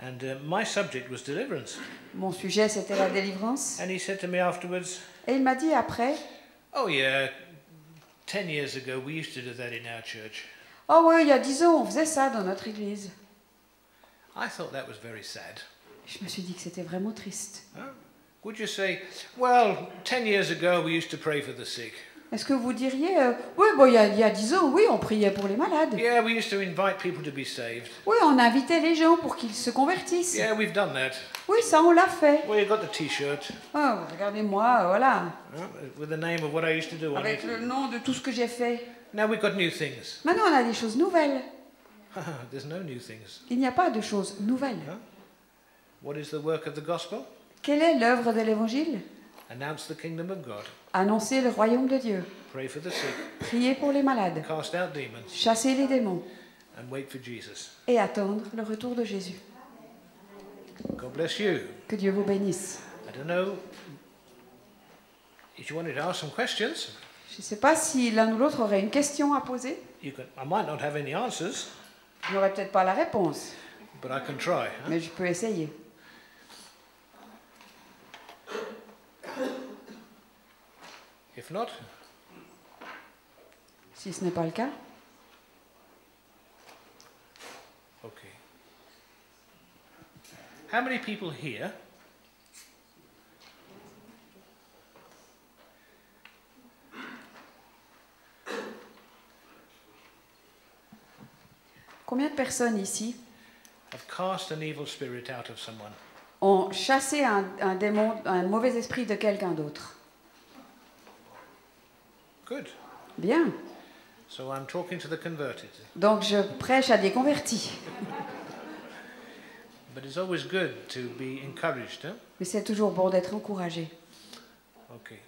And my subject was deliverance. Mon sujet, c'était la délivrance. And he said to me afterwards, Et il m'a dit après, oh yeah, 10 years ago we used to do that in our church. oh oui, il y a 10 ans, on faisait ça dans notre église. I thought that was very sad. Je me suis dit que c'était vraiment triste. Huh? Would you say, well, 10 years ago we used to pray for the sick. Est-ce que vous diriez, oui, bon, il y a 10 ans, oui, on priait pour les malades. Yeah, we used to invite people to be saved. Oui, on invitait les gens pour qu'ils se convertissent. Yeah, we've done that. Oui, ça, on l'a fait. Well, you got the T-shirt Oh, regardez-moi, voilà. with the name of what I used to do on Avec it. le nom de tout ce que j'ai fait. Now we've got new things. Maintenant, on a des choses nouvelles. There's no new things. Il n'y a pas de choses nouvelles. What is the work of the gospel? Quelle est l'œuvre de l'Évangile? Announce the kingdom of God. Annoncer le royaume de Dieu. Pray for the sick. Prier pour les malades. Cast out demons. Chasser les démons. And wait for Jesus. Et attendre le retour de Jésus. God bless you. Que Dieu vous bénisse. I don't know if you wanted to ask some questions. Je ne sais pas si l'un ou l'autre aurait une question à poser. I might not have any answers, Je n'aurai peut-être pas la réponse, but I can try. mais je peux essayer. If not, Si ce n'est pas le cas, okay. How many people here combien de personnes ici have cast an evil spirit out of someone? ont chassé un démon, un mauvais esprit de quelqu'un d'autre? Good. Bien. So I'm talking to the converted. Donc je prêche à des convertis. But it's always good to be encouraged. Huh? Mais c'est toujours bon d'être encouragé. Okay.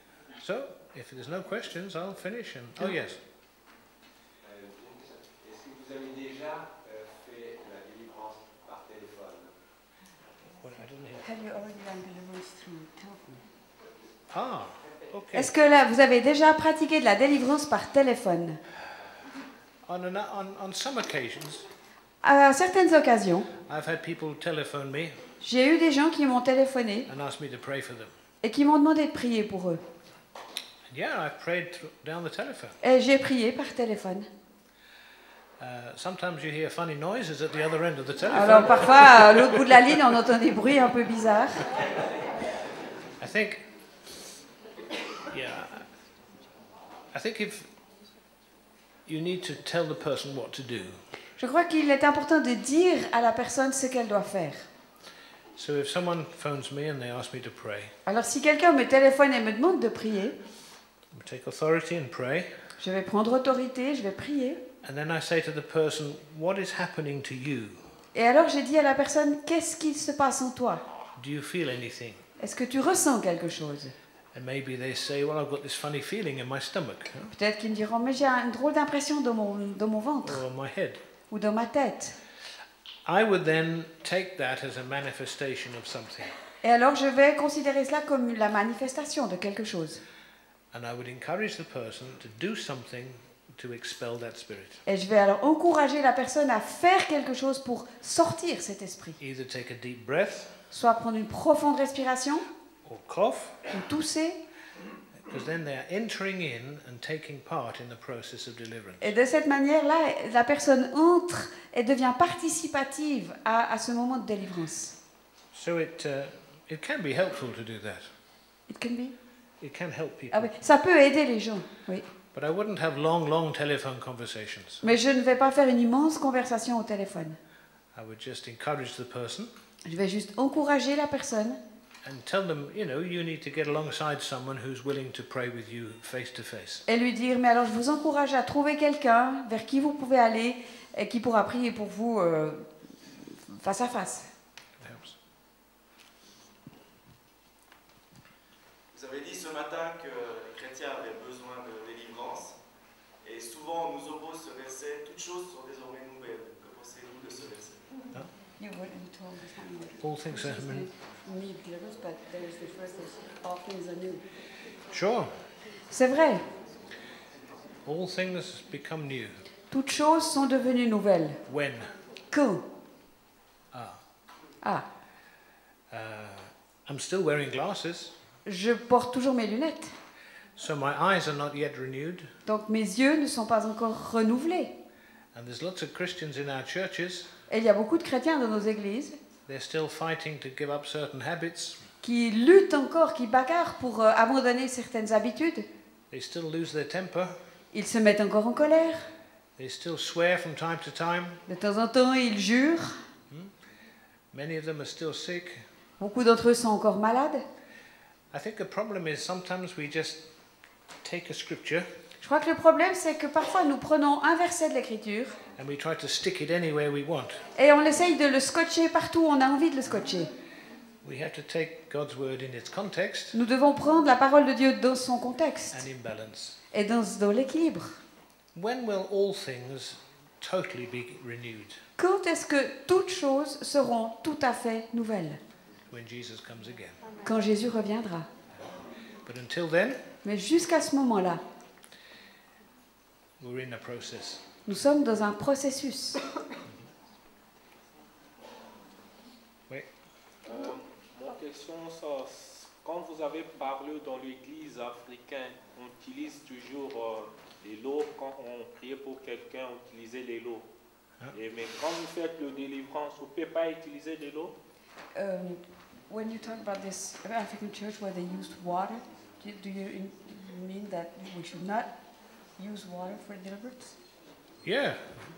So, if there's no questions, I'll finish. Oh, yes. Est-ce que vous avez déjà fait la délivrance par téléphone? What, I didn't hear. Have you already done deliverance through telephone? Ah, okay. Est-ce que là, vous avez déjà pratiqué de la délivrance par téléphone? On some occasions, À certaines occasions, I've had people telephone me j'ai eu des gens qui m'ont téléphoné and asked me to pray for them. et qui m'ont demandé de prier pour eux. And yeah, I've prayed down the telephone. Et j'ai prié par téléphone. Sometimes you hear funny noises at the other end of the telephone. Alors parfois, à l'autre bout de la ligne, on entend des bruits un peu bizarres. I think if you need to tell the person what to do. Je crois qu'il est important de dire à la personne ce qu'elle doit faire. So if someone phones me and they ask me to pray, Alors si quelqu'un me téléphone et me demande de prier, I take authority and pray. je vais prendre autorité, je vais prier. And then I say to the person, what is happening to you? Et alors j'ai dit à la personne, qu'est-ce qui se passe en toi? Do you feel anything? Est-ce que tu ressens quelque chose? And maybe they say, well, I've got this funny feeling in my stomach, Peut-être qu'ils me diront, mais j'ai une drôle d'impression dans mon ventre or my head. ou dans ma tête. I would then take that as a manifestation of something. Et alors je vais considérer cela comme la manifestation de quelque chose. And I would encourage the person to do something to expel that spirit. Et je vais alors encourager la personne à faire quelque chose pour sortir cet esprit. Either take a deep breath Soit prendre une profonde respiration, or cough, ou tousser. because then they are entering in and taking part in the process of deliverance. Et de cette manière-là, la personne entre et devient participative à ce moment de délivrance. So it can be helpful to do that. It can be. It can help people. Ah oui, ça peut aider les gens, oui. But I wouldn't have long telephone conversations. Mais je ne vais pas faire une immense conversation au téléphone. I would just encourage the person Je vais juste encourager la personne and tell them, you need to get alongside someone who's willing to pray with you face to face. et lui dire, mais alors je vous encourage à trouver quelqu'un vers qui vous pouvez aller et qui pourra prier pour vous face à face. It helps. Vous avez dit ce matin que les chrétiens avaient besoin de délivrance et souvent on nous oppose ce verset, toutes choses sont désormais nouvelles. Que pensez-vous de ce verset? All things are Sure. C'est vrai, All things become new. toutes choses sont devenues nouvelles. When? Quand? Ah. Ah, I'm still wearing glasses, je porte toujours mes lunettes. so my eyes are not yet renewed. Donc mes yeux ne sont pas encore renouvelés. And there's lots of Christians in our churches. Et il y a beaucoup de chrétiens dans nos églises They're still fighting to give up certain habits. qui luttent encore, qui bagarrent pour abandonner certaines habitudes. They still lose their temper. Ils se mettent encore en colère. They still swear from time to time. De temps en temps, ils jurent. Many of them are still sick. Beaucoup d'entre eux sont encore malades. I think the problem is sometimes we just take a scripture Je crois que le problème, c'est que parfois nous prenons un verset de l'Écriture and we try to stick it anywhere we want. et on essaye de le scotcher partout où on a envie de le scotcher. We have to take God's word in its context Nous devons prendre la parole de Dieu dans son contexte and in balance. et dans l'équilibre. When will all things totally be renewed? Quand est-ce que toutes choses seront tout à fait nouvelles? When Jesus comes again. Quand Jésus reviendra. But until then, Mais jusqu'à ce moment-là, we're in a process. nous sommes dans un processus. Oui. Mon question, ça, quand vous avez parlé dans l'église africaine, on utilise toujours les lots. Quand on priait pour quelqu'un, on utilisait les lots. Mais quand vous faites le délivrance, vous ne pouvez pas utiliser des lots? When you talk about this African church where they used water, do you mean that we should not use water for deliverance? Yeah.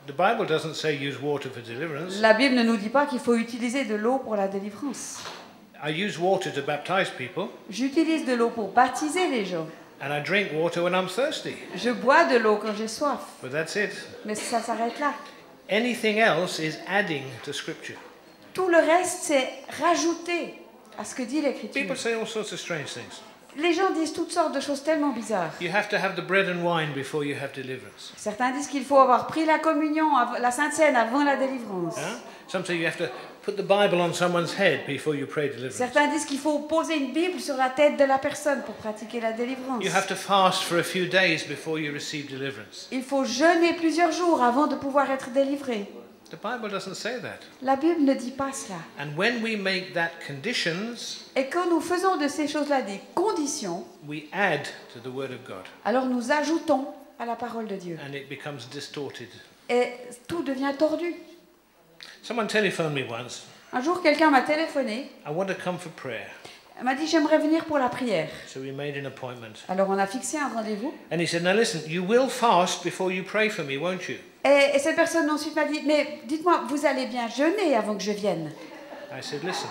The Bible doesn't say use water for deliverance. La Bible ne nous dit pas qu'il faut utiliser de l'eau pour la délivrance. I use water to baptize people, J'utilise de l'eau pour baptiser les gens. and I drink water when I'm thirsty. Je bois de l'eau quand j'ai soif. But that's it. Mais ça s'arrête là. Anything else is adding to Scripture. Tout le reste, c'est rajouter à ce que dit l'Écriture. People say all sorts of strange things. Les gens disent toutes sortes de choses tellement bizarres. You have to have the bread and wine before you have deliverance. Certains disent qu'il faut avoir pris la communion, la Sainte Seine avant la délivrance. Some say you have to put the Bible on someone's head before you pray deliverance. Certains disent qu'il faut poser une Bible sur la tête de la personne pour pratiquer la délivrance. You have to fast for a few days before you receive deliverance. Il faut jeûner plusieurs jours avant de pouvoir être délivré. The Bible doesn't say that. La Bible ne dit pas cela. And when we make that conditions, Et quand nous faisons de ces choses-là des conditions, we add to the Word of God, alors nous ajoutons à la parole de Dieu. and it becomes distorted. Et tout devient tordu. Someone telephoned me once. Un jour, quelqu'un m'a téléphoné. I want to come for prayer. Elle m'a dit, j'aimerais venir pour la prière. So we made an appointment. Alors on a fixé un rendez-vous. And he said, now listen, you will fast before you pray for me, won't you? Et cette personne ensuite m'a dit, mais dites-moi, vous allez bien jeûner avant que je vienne? I said, listen,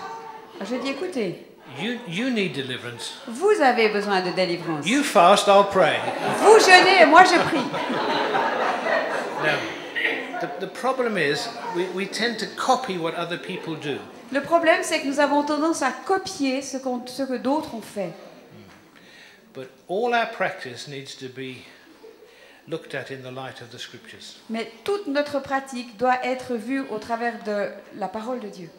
Je lui ai dit, écoutez, you need deliverance. vous avez besoin de délivrance. You fast, I'll pray. Vous jeûnez et moi je prie. Now, the problem is we tend to copy what other people do. Le problème, c'est que nous avons tendance à copier ce que d'autres ont fait. But all our practice needs to be looked at in the light of the Scriptures. Mais toute notre pratique doit être vue au travers de la parole de Dieu.